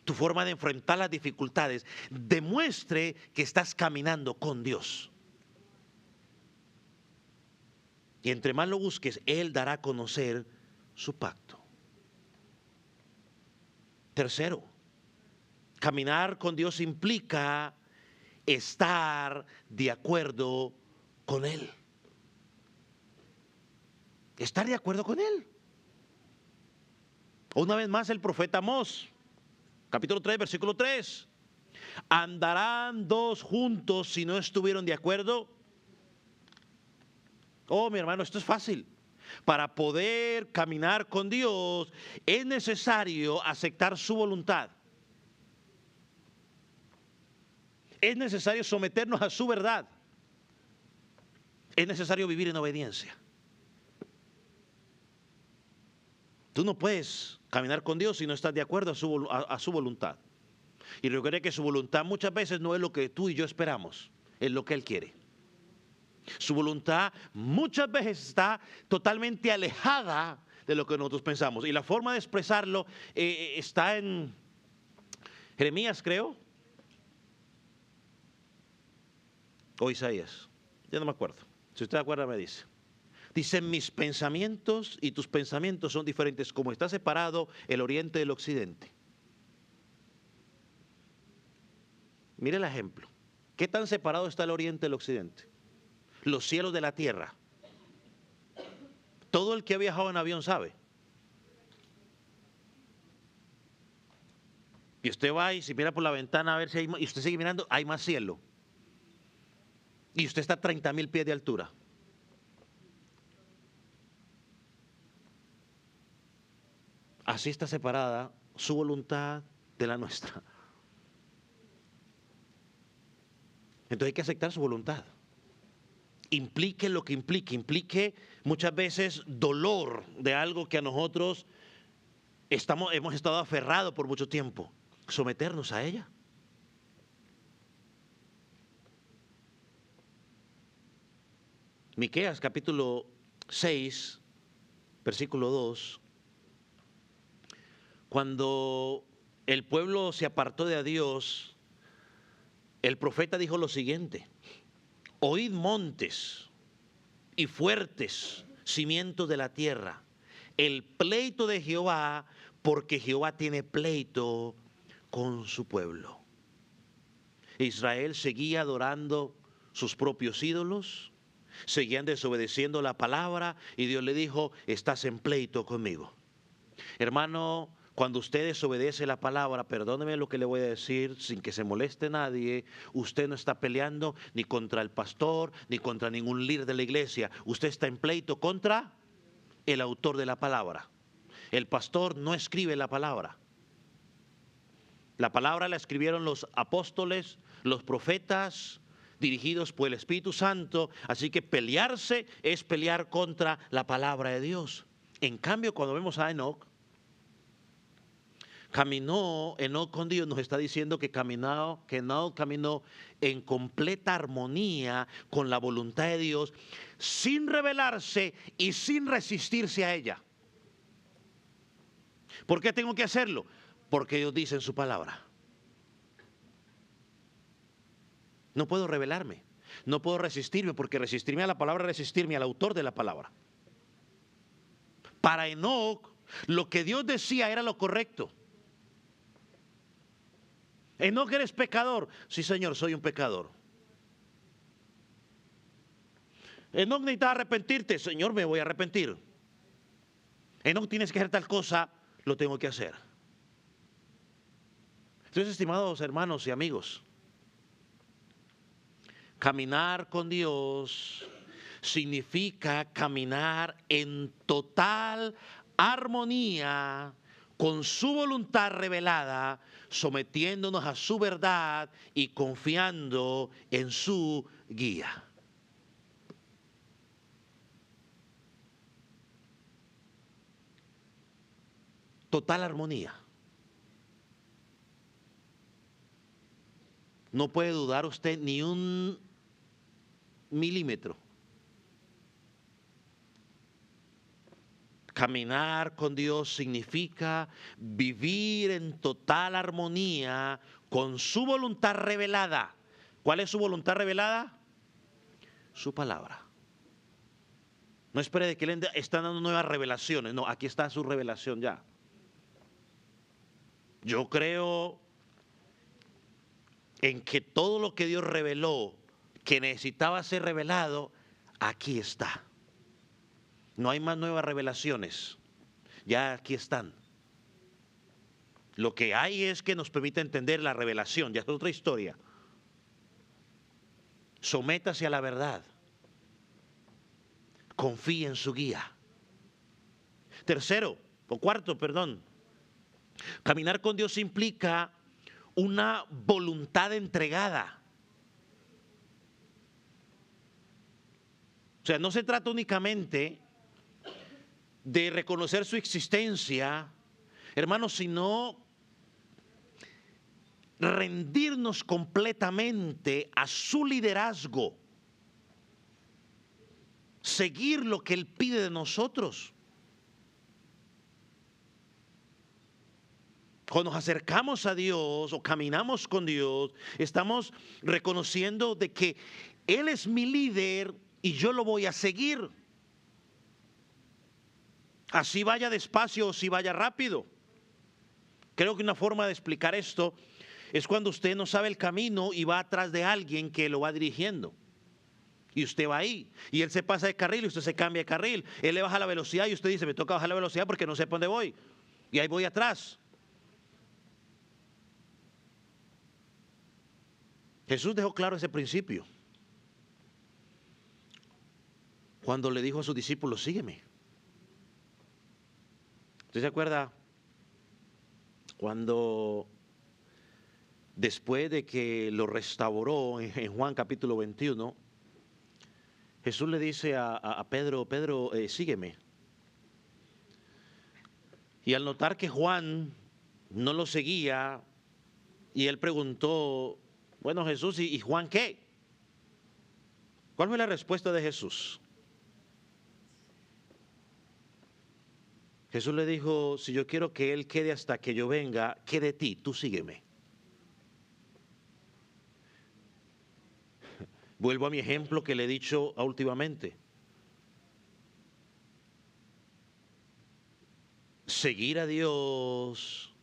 tu forma de enfrentar las dificultades, demuestre que estás caminando con Dios. Y entre más lo busques, Él dará a conocer su pacto. Tercero, caminar con Dios implica estar de acuerdo con Él. Estar de acuerdo con Él. Una vez más el profeta Amós, capítulo 3, versículo 3. ¿Andarán dos juntos si no estuvieron de acuerdo? Oh, mi hermano, esto es fácil. Para poder caminar con Dios es necesario aceptar su voluntad. Es necesario someternos a su verdad. Es necesario vivir en obediencia. Tú no puedes caminar con Dios si no estás de acuerdo a su voluntad. Y recuerde que su voluntad muchas veces no es lo que tú y yo esperamos, es lo que Él quiere. Su voluntad muchas veces está totalmente alejada de lo que nosotros pensamos. Y la forma de expresarlo está en Jeremías, creo, o Isaías, ya no me acuerdo. Si usted se acuerda me dice. Dice, mis pensamientos y tus pensamientos son diferentes, como está separado el oriente del occidente. Mire el ejemplo. ¿Qué tan separado está el oriente del occidente? Los cielos de la tierra. Todo el que ha viajado en avión sabe. Y usted va y si mira por la ventana a ver si hay más, y usted sigue mirando, hay más cielo. Y usted está a 30,000 pies de altura. Así está separada su voluntad de la nuestra. Entonces hay que aceptar su voluntad. Implique lo que implique muchas veces dolor de algo que a nosotros hemos estado aferrados por mucho tiempo. Someternos a ella. Miqueas capítulo 6, versículo 2. Cuando el pueblo se apartó de Dios, el profeta dijo lo siguiente: oíd montes y fuertes cimientos de la tierra, el pleito de Jehová, porque Jehová tiene pleito con su pueblo. Israel seguía adorando sus propios ídolos, seguían desobedeciendo la palabra y Dios le dijo, estás en pleito conmigo. Hermano, Cuando usted desobedece la palabra, perdóneme lo que le voy a decir, sin que se moleste nadie, usted no está peleando ni contra el pastor, ni contra ningún líder de la iglesia. Usted está en pleito contra el autor de la palabra. El pastor no escribe la palabra. La palabra la escribieron los apóstoles, los profetas, dirigidos por el Espíritu Santo. Así que pelearse es pelear contra la palabra de Dios. En cambio, cuando vemos a Enoc, caminó Enoc con Dios, nos está diciendo que Enoc caminó en completa armonía con la voluntad de Dios, sin rebelarse y sin resistirse a ella. ¿Por qué tengo que hacerlo? Porque Dios dice en su palabra. No puedo rebelarme, no puedo resistirme, porque resistirme a la palabra es resistirme al autor de la palabra. Para Enoc, lo que Dios decía era lo correcto. Enoc, ¿eres pecador? Sí, Señor, soy un pecador. Enoc, necesitas arrepentirte. Señor, me voy a arrepentir. Enoc, tienes que hacer tal cosa, lo tengo que hacer. Entonces, estimados hermanos y amigos, caminar con Dios significa caminar en total armonía con su voluntad revelada, sometiéndonos a su verdad y confiando en su guía. Total armonía. No puede dudar usted ni un milímetro. Caminar con Dios significa vivir en total armonía con su voluntad revelada. ¿Cuál es su voluntad revelada? Su palabra. No espere de que le están dando nuevas revelaciones. No, aquí está su revelación ya. Yo creo en que todo lo que Dios reveló, que necesitaba ser revelado, aquí está. No hay más nuevas revelaciones. Ya aquí están. Lo que hay es que nos permite entender la revelación. Ya es otra historia. Sométase a la verdad. Confíe en su guía. Cuarto, caminar con Dios implica una voluntad entregada. O sea, no se trata únicamente de reconocer su existencia, hermanos, sino rendirnos completamente a su liderazgo, seguir lo que Él pide de nosotros. Cuando nos acercamos a Dios o caminamos con Dios, estamos reconociendo de que Él es mi líder y yo lo voy a seguir. Así vaya despacio o si vaya rápido. Creo que una forma de explicar esto es cuando usted no sabe el camino y va atrás de alguien que lo va dirigiendo. Y usted va ahí, y él se pasa de carril y usted se cambia de carril. Él le baja la velocidad y usted dice, me toca bajar la velocidad porque no sé por dónde voy. Y ahí voy atrás. Jesús dejó claro ese principio cuando le dijo a sus discípulos, sígueme. ¿Usted se acuerda cuando después de que lo restauró en Juan capítulo 21, Jesús le dice a Pedro, sígueme? Y al notar que Juan no lo seguía, y él preguntó, bueno, Jesús, ¿y Juan qué? ¿Cuál fue la respuesta de Jesús? Jesús le dijo, si yo quiero que él quede hasta que yo venga, ¿qué de ti? Tú sígueme. Vuelvo a mi ejemplo que le he dicho últimamente. Seguir a Dios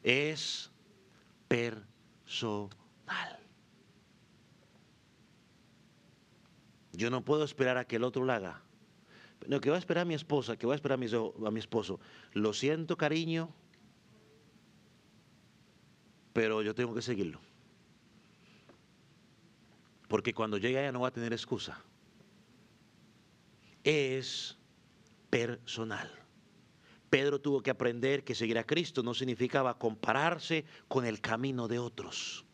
es personal. Yo no puedo esperar a que el otro lo haga. No, que va a esperar a mi esposa, que va a esperar a mi esposo. Lo siento, cariño, pero yo tengo que seguirlo. Porque cuando llegue allá no va a tener excusa. Es personal. Pedro tuvo que aprender que seguir a Cristo no significaba compararse con el camino de otros.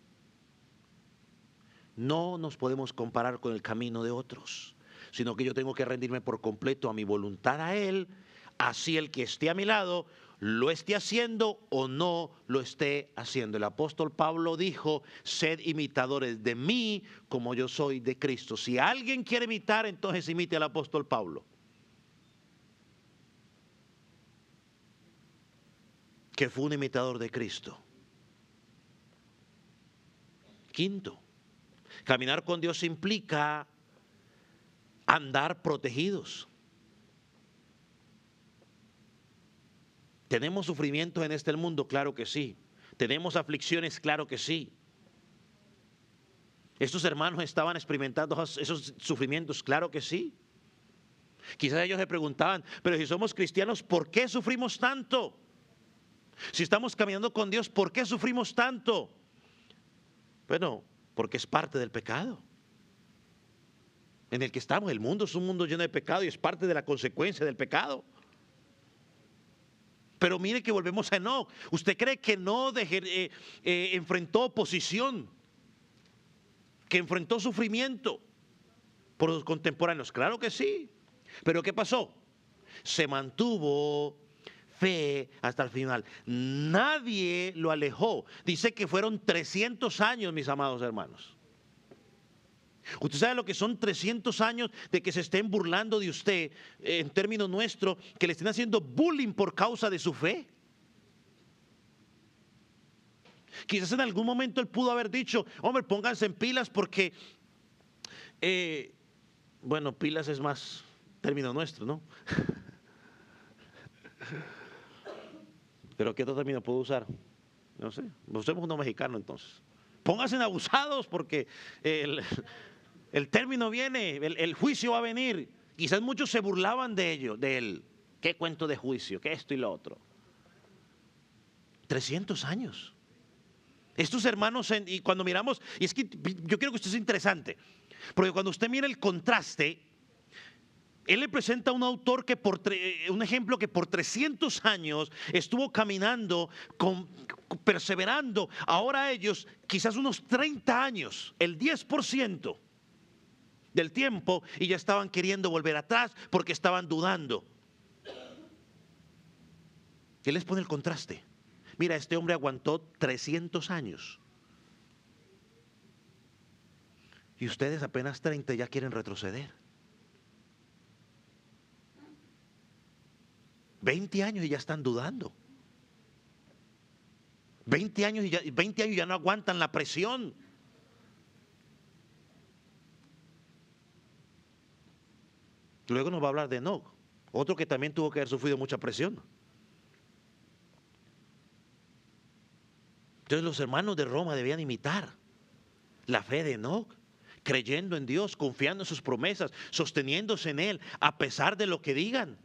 No nos podemos comparar con el camino de otros, sino que yo tengo que rendirme por completo a mi voluntad a Él, así el que esté a mi lado lo esté haciendo o no lo esté haciendo. El apóstol Pablo dijo: sed imitadores de mí como yo soy de Cristo. Si alguien quiere imitar, entonces imite al apóstol Pablo, que fue un imitador de Cristo. Quinto, caminar con Dios implica andar protegidos. ¿Tenemos sufrimientos en este mundo? Claro que sí. ¿Tenemos aflicciones? Claro que sí. ¿Estos hermanos estaban experimentando esos sufrimientos? Claro que sí. Quizás ellos se preguntaban, pero si somos cristianos, ¿por qué sufrimos tanto? Si estamos caminando con Dios, ¿por qué sufrimos tanto? Bueno, porque es parte del pecado en el que estamos. El mundo es un mundo lleno de pecado y es parte de la consecuencia del pecado. Pero mire que volvemos a Enoc. ¿Usted cree que no enfrentó oposición? ¿Que enfrentó sufrimiento por los contemporáneos? Claro que sí. ¿Pero qué pasó? Se mantuvo fe hasta el final. Nadie lo alejó. Dice que fueron 300 años, mis amados hermanos. ¿Usted sabe lo que son 300 años de que se estén burlando de usted, en términos nuestros, que le estén haciendo bullying por causa de su fe? Quizás en algún momento él pudo haber dicho: hombre, pónganse en pilas porque, bueno, pilas es más término nuestro, ¿no? Pero ¿qué otro término puedo usar? No sé, usemos uno mexicano entonces. Pónganse en abusados porque el término viene, el juicio va a venir. Quizás muchos se burlaban de él. ¿Qué cuento de juicio? ¿Qué esto y lo otro? 300 años. Estos hermanos, y cuando miramos, y es que yo quiero que esto sea interesante, porque cuando usted mira el contraste, él le presenta a un autor que un ejemplo que por 300 años estuvo caminando, perseverando. Ahora ellos, quizás unos 30 años, el 10% del tiempo, y ya estaban queriendo volver atrás porque estaban dudando. Él les pone el contraste. Mira, este hombre aguantó 300 años. Y ustedes apenas 30 ya quieren retroceder. 20 años y ya están dudando. 20 años y ya no aguantan la presión. Luego nos va a hablar de Enoc, otro que también tuvo que haber sufrido mucha presión. Entonces los hermanos de Roma debían imitar la fe de Enoc, creyendo en Dios, confiando en sus promesas, sosteniéndose en Él, a pesar de lo que digan.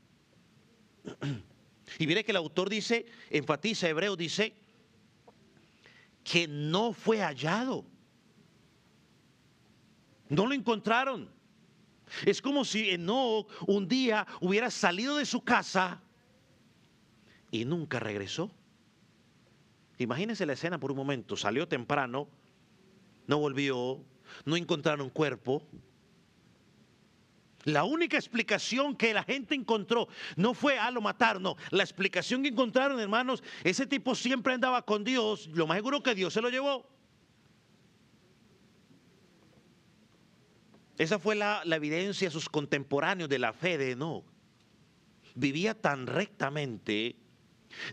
Y mire que el autor dice, enfatiza, Hebreo dice, que no fue hallado. No lo encontraron. Es como si Enoc un día hubiera salido de su casa y nunca regresó. Imagínense la escena por un momento. Salió temprano, no volvió, no encontraron cuerpo. La única explicación que la gente encontró no fue: lo mataron. No, la explicación que encontraron, hermanos, ese tipo siempre andaba con Dios. Lo más seguro que Dios se lo llevó. Esa fue la evidencia de sus contemporáneos de la fe de Enoc. Vivía tan rectamente.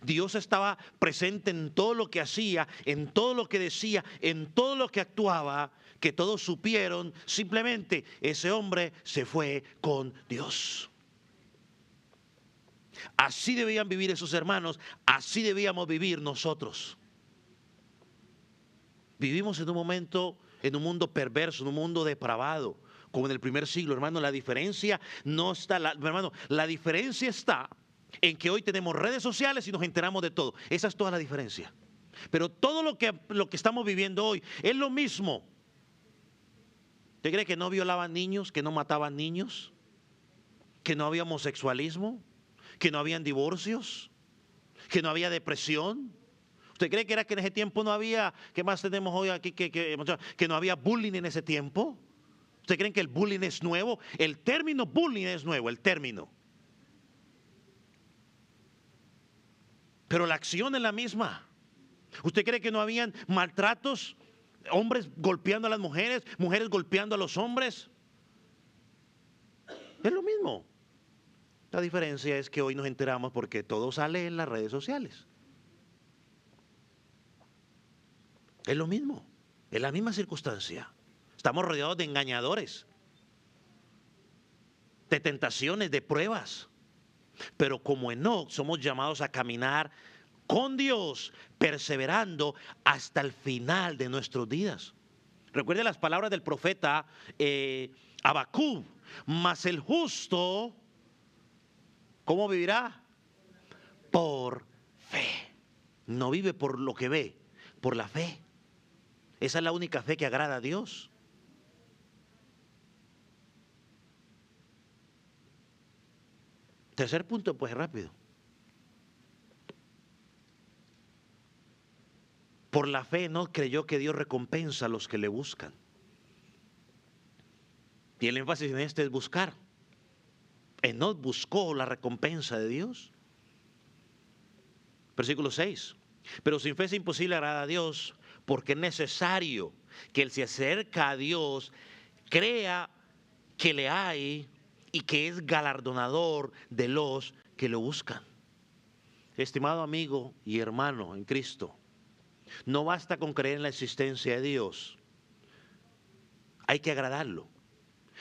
Dios estaba presente en todo lo que hacía, en todo lo que decía, en todo lo que actuaba, que todos supieron simplemente: ese hombre se fue con Dios. Así debían vivir esos hermanos, así debíamos vivir nosotros. Vivimos en un momento, en un mundo perverso, en un mundo depravado, como en el primer siglo, hermano. La diferencia no está, hermano, la diferencia está en que hoy tenemos redes sociales y nos enteramos de todo. Esa es toda la diferencia. Pero todo lo que estamos viviendo hoy es lo mismo. ¿Usted cree que no violaban niños, que no mataban niños, que no había homosexualismo, que no habían divorcios, que no había depresión? ¿Usted cree que era que en ese tiempo no había, qué más tenemos hoy aquí, que no había bullying en ese tiempo? ¿Usted cree que el bullying es nuevo? El término bullying es nuevo, el término. Pero la acción es la misma. ¿Usted cree que no habían maltratos? Hombres golpeando a las mujeres, mujeres golpeando a los hombres. Es lo mismo. La diferencia es que hoy nos enteramos porque todo sale en las redes sociales. Es lo mismo, es la misma circunstancia. Estamos rodeados de engañadores, de tentaciones, de pruebas. Pero como Enoc somos llamados a caminar con Dios, perseverando hasta el final de nuestros días. Recuerde las palabras del profeta Habacuc: mas el justo, ¿cómo vivirá? Por fe. No vive por lo que ve, por la fe. Esa es la única fe que agrada a Dios. Tercer punto, pues rápido. Por la fe no creyó que Dios recompensa a los que le buscan. Y el énfasis en este es buscar. Enoc buscó la recompensa de Dios. Versículo 6. Pero sin fe es imposible agradar a Dios, porque es necesario que el que se acerca a Dios crea que le hay y que es galardonador de los que lo buscan. Estimado amigo y hermano en Cristo, no basta con creer en la existencia de Dios, hay que agradarlo.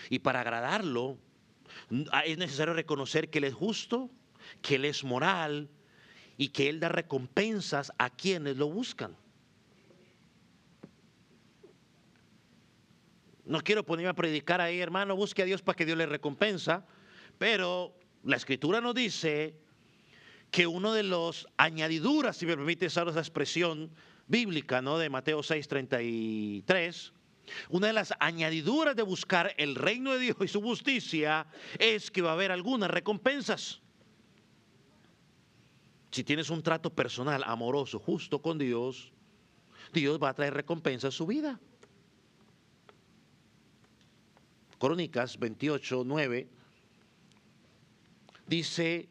Y para agradarlo es necesario reconocer que Él es justo, que Él es moral y que Él da recompensas a quienes lo buscan. No quiero ponerme a predicar ahí, hermano, busque a Dios para que Dios le recompensa, pero la Escritura nos dice que uno de los añadiduras, si me permite usar esa expresión bíblica, ¿no?, de Mateo 6:33, una de las añadiduras de buscar el reino de Dios y su justicia es que va a haber algunas recompensas. Si tienes un trato personal, amoroso, justo con Dios, Dios va a traer recompensas a su vida. Crónicas 28:9 dice: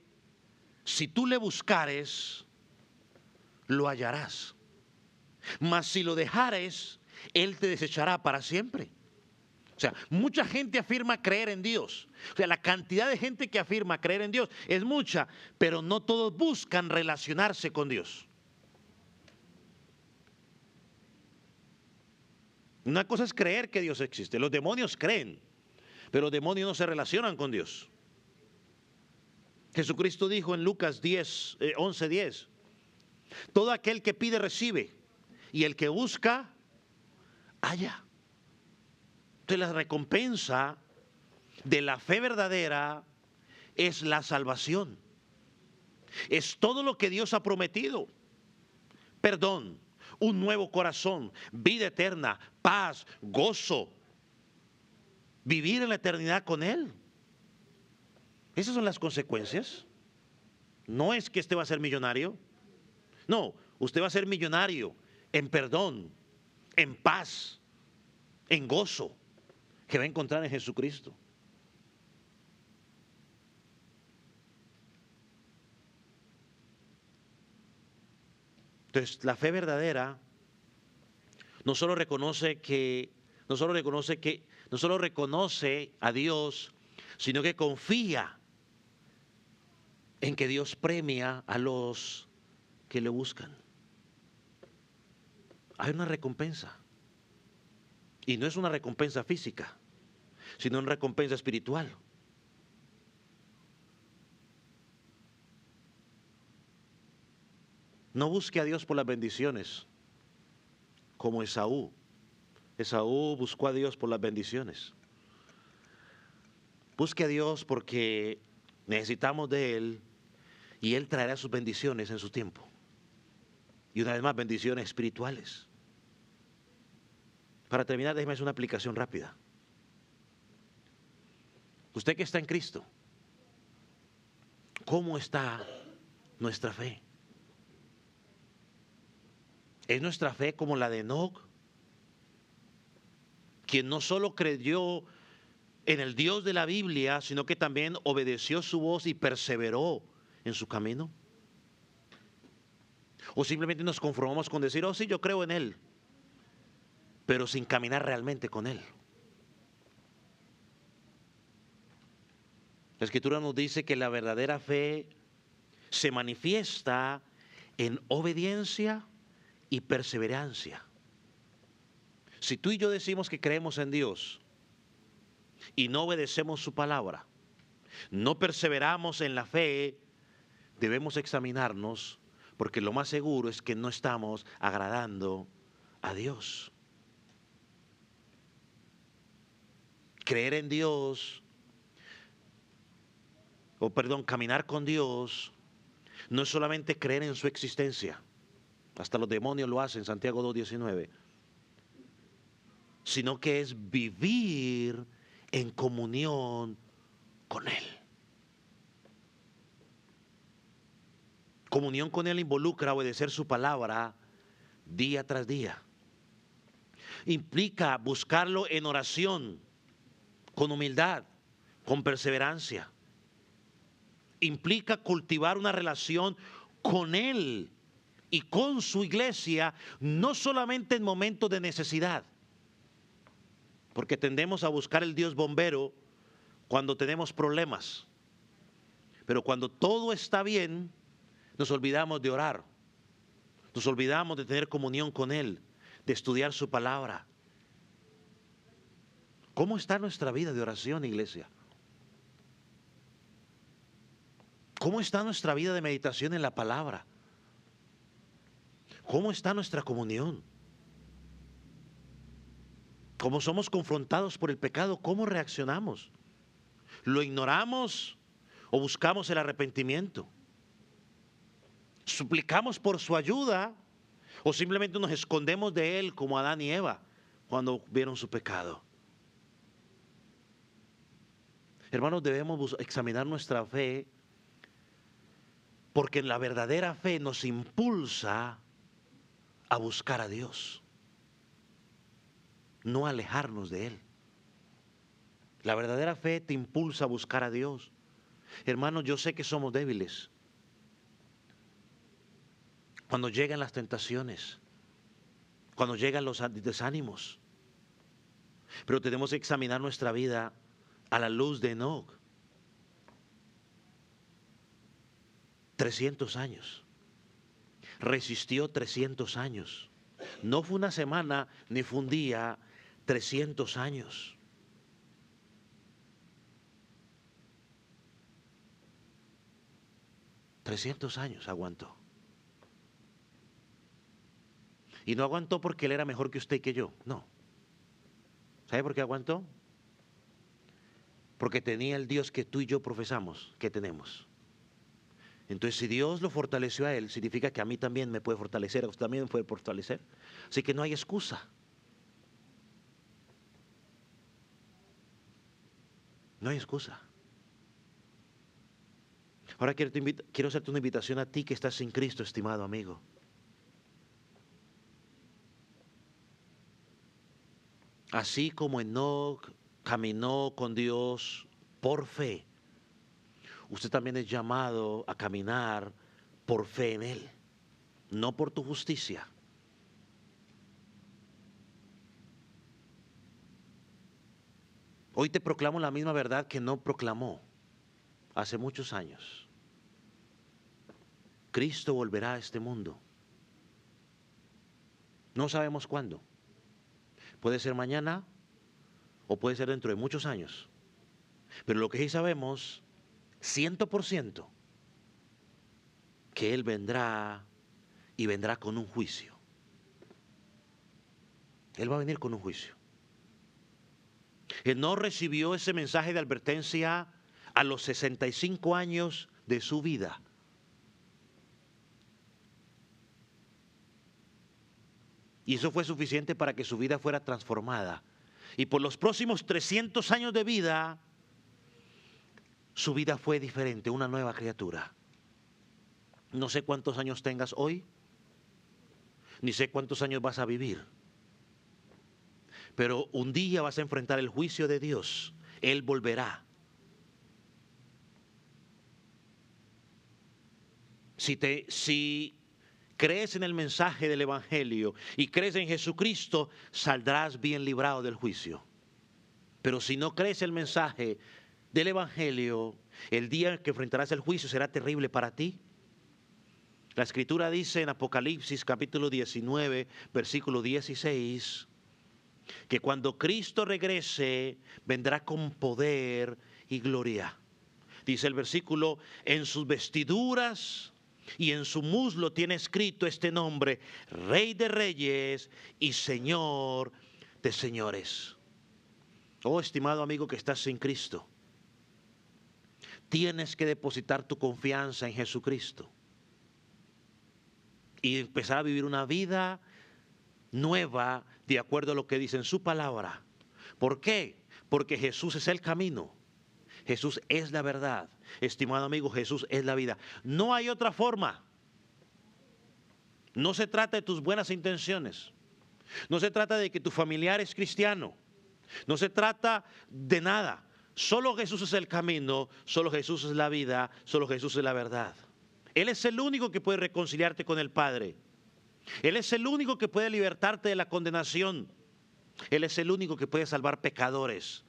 si tú le buscares, lo hallarás, mas si lo dejares, Él te desechará para siempre. O sea, mucha gente afirma creer en Dios. O sea, la cantidad de gente que afirma creer en Dios es mucha, pero no todos buscan relacionarse con Dios. Una cosa es creer que Dios existe. Los demonios creen, pero los demonios no se relacionan con Dios. Jesucristo dijo en Lucas 11:10: todo aquel que pide recibe, y el que busca halla. Entonces la recompensa de la fe verdadera es la salvación. Es todo lo que Dios ha prometido: perdón, un nuevo corazón, vida eterna, paz, gozo, vivir en la eternidad con Él. Esas son las consecuencias. No es que usted va a ser millonario. No, usted va a ser millonario en perdón, en paz, en gozo, que va a encontrar en Jesucristo. Entonces, la fe verdadera no solo reconoce a Dios, sino que confía en que Dios premia a los que le buscan. Hay una recompensa. Y no es una recompensa física, sino una recompensa espiritual. No busque a Dios por las bendiciones, como Esaú. Esaú buscó a Dios por las bendiciones. Busque a Dios porque necesitamos de Él y Él traerá sus bendiciones en su tiempo. Y una vez más, bendiciones espirituales. Para terminar, déjeme hacer una aplicación rápida. Usted que está en Cristo, ¿cómo está nuestra fe? ¿Es nuestra fe como la de Enoc, quien no solo creyó en el Dios de la Biblia, sino que también obedeció su voz y perseveró en su camino? ¿O simplemente nos conformamos con decir, oh sí, yo creo en Él, pero sin caminar realmente con Él? La Escritura nos dice que la verdadera fe se manifiesta en obediencia y perseverancia. Si tú y yo decimos que creemos en Dios y no obedecemos su palabra, no perseveramos en la fe, debemos examinarnos, porque lo más seguro es que no estamos agradando a Dios. Creer en Dios, caminar con Dios, no es solamente creer en su existencia, hasta los demonios lo hacen, Santiago 2:19, sino que es vivir en comunión con Él. Comunión con Él involucra obedecer su palabra día tras día. Implica buscarlo en oración, con humildad, con perseverancia. Implica cultivar una relación con Él y con su iglesia, no solamente en momentos de necesidad, porque tendemos a buscar el Dios bombero cuando tenemos problemas, pero cuando todo está bien, nos olvidamos de orar, nos olvidamos de tener comunión con Él, de estudiar su palabra. ¿Cómo está nuestra vida de oración, iglesia? ¿Cómo está nuestra vida de meditación en la palabra? ¿Cómo está nuestra comunión? ¿Cómo somos confrontados por el pecado? ¿Cómo reaccionamos? ¿Lo ignoramos o buscamos el arrepentimiento? ¿Suplicamos por su ayuda o simplemente nos escondemos de Él como Adán y Eva cuando vieron su pecado? Hermanos, debemos examinar nuestra fe, porque la verdadera fe nos impulsa a buscar a Dios, no alejarnos de Él. La verdadera fe te impulsa a buscar a Dios. Hermanos, yo sé que somos débiles cuando llegan las tentaciones, cuando llegan los desánimos, pero tenemos que examinar nuestra vida a la luz de Enoc. 300 años. Resistió 300 años. No fue una semana ni fue un día, 300 años. $300 años aguantó. Y no aguantó porque él era mejor que usted y que yo, no. ¿Sabe por qué aguantó? Porque tenía el Dios que tú y yo profesamos, que tenemos. Entonces, si Dios lo fortaleció a él, significa que a mí también me puede fortalecer, a usted también me puede fortalecer. Así que no hay excusa. No hay excusa. Ahora quiero hacerte una invitación a ti que estás sin Cristo, estimado amigo. Así como Enoc caminó con Dios por fe, usted también es llamado a caminar por fe en Él, no por tu justicia. Hoy te proclamo la misma verdad que no proclamó hace muchos años. Cristo volverá a este mundo. No sabemos cuándo. Puede ser mañana o puede ser dentro de muchos años. Pero lo que sí sabemos, 100%, que Él vendrá y vendrá con un juicio. Él va a venir con un juicio. Él no recibió ese mensaje de advertencia a los 65 años de su vida. Y eso fue suficiente para que su vida fuera transformada. Y por los próximos 300 años de vida, su vida fue diferente, una nueva criatura. No sé cuántos años tengas hoy, ni sé cuántos años vas a vivir. Pero un día vas a enfrentar el juicio de Dios. Él volverá. Si crees en el mensaje del Evangelio y crees en Jesucristo, saldrás bien librado del juicio. Pero si no crees el mensaje del Evangelio, el día que enfrentarás el juicio será terrible para ti. La Escritura dice en Apocalipsis capítulo 19, versículo 16, que cuando Cristo regrese, vendrá con poder y gloria. Dice el versículo, en sus vestiduras y en su muslo tiene escrito este nombre, Rey de Reyes y Señor de Señores. Oh, estimado amigo que estás sin Cristo, tienes que depositar tu confianza en Jesucristo y empezar a vivir una vida nueva de acuerdo a lo que dice en su palabra. ¿Por qué? Porque Jesús es el camino. Jesús es la verdad. Estimado amigo, Jesús es la vida. No hay otra forma. No se trata de tus buenas intenciones. No se trata de que tu familiar es cristiano. No se trata de nada. Solo Jesús es el camino, solo Jesús es la vida, solo Jesús es la verdad. Él es el único que puede reconciliarte con el Padre. Él es el único que puede libertarte de la condenación. Él es el único que puede salvar pecadores.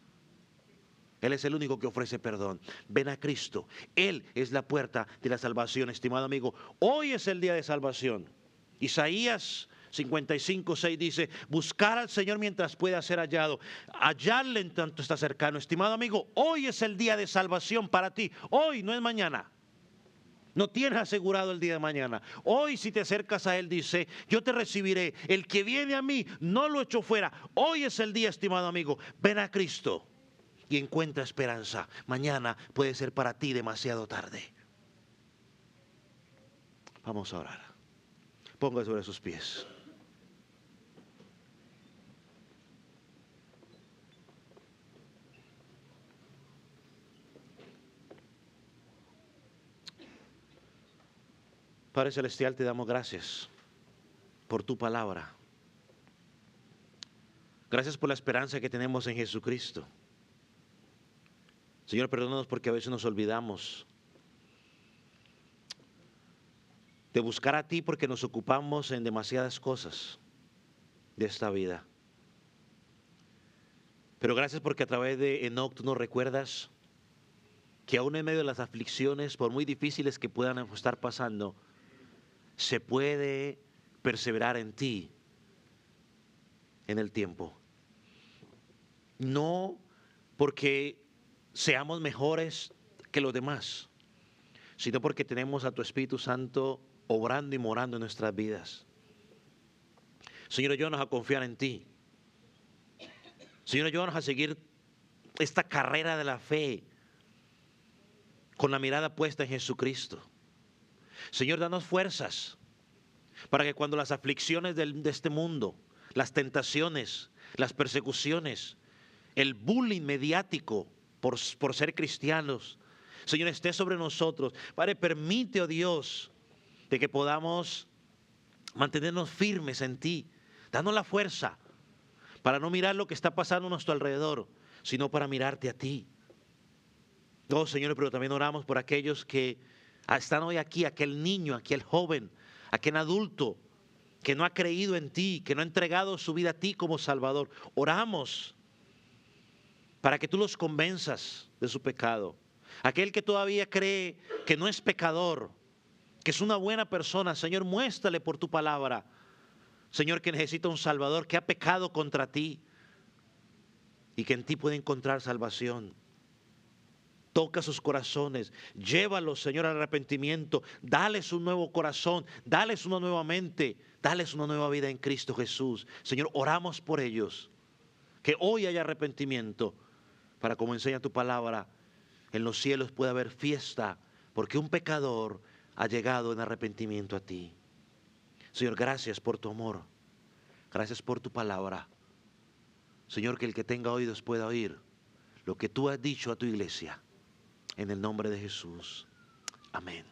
Él es el único que ofrece perdón. Ven a Cristo. Él es la puerta de la salvación, estimado amigo. Hoy es el día de salvación. Isaías 55:6 dice, buscar al Señor mientras pueda ser hallado. Hallarle en tanto está cercano. Estimado amigo, hoy es el día de salvación para ti. Hoy, no es mañana. No tienes asegurado el día de mañana. Hoy si te acercas a Él dice, yo te recibiré. El que viene a mí no lo echo fuera. Hoy es el día, estimado amigo. Ven a Cristo y encuentra esperanza. Mañana puede ser para ti demasiado tarde. Vamos a orar. Ponga sobre sus pies. Padre Celestial, te damos gracias por tu palabra. Gracias por la esperanza que tenemos en Jesucristo. Señor, perdónanos porque a veces nos olvidamos de buscar a ti porque nos ocupamos en demasiadas cosas de esta vida. Pero gracias porque a través de Enoc tú nos recuerdas que aún en medio de las aflicciones, por muy difíciles que puedan estar pasando, se puede perseverar en ti en el tiempo. No porque seamos mejores que los demás, sino porque tenemos a tu Espíritu Santo obrando y morando en nuestras vidas. Señor, ayúdanos a confiar en ti. Señor, ayúdanos a seguir esta carrera de la fe con la mirada puesta en Jesucristo. Señor, danos fuerzas para que cuando las aflicciones de este mundo, las tentaciones, las persecuciones, el bullying mediático por ser cristianos, Señor, esté sobre nosotros. Padre, permite, oh Dios, de que podamos mantenernos firmes en ti. Danos la fuerza para no mirar lo que está pasando a nuestro alrededor, sino para mirarte a ti. Oh, Señor, pero también oramos por aquellos que están hoy aquí, aquel niño, aquel joven, aquel adulto que no ha creído en ti, que no ha entregado su vida a ti como Salvador. Oramos para que tú los convenzas de su pecado. Aquel que todavía cree que no es pecador, que es una buena persona, Señor, muéstrale por tu palabra, Señor, que necesita un Salvador, que ha pecado contra ti y que en ti puede encontrar salvación. Toca sus corazones, llévalos, Señor, al arrepentimiento, dales un nuevo corazón, dales una nueva mente, dales una nueva vida en Cristo Jesús. Señor, oramos por ellos, que hoy haya arrepentimiento, para, como enseña tu palabra, en los cielos pueda haber fiesta, porque un pecador ha llegado en arrepentimiento a ti. Señor, gracias por tu amor, Gracias por tu palabra. Señor, que el que tenga oídos pueda oír lo que tú has dicho a tu iglesia. En el nombre de Jesús. Amén.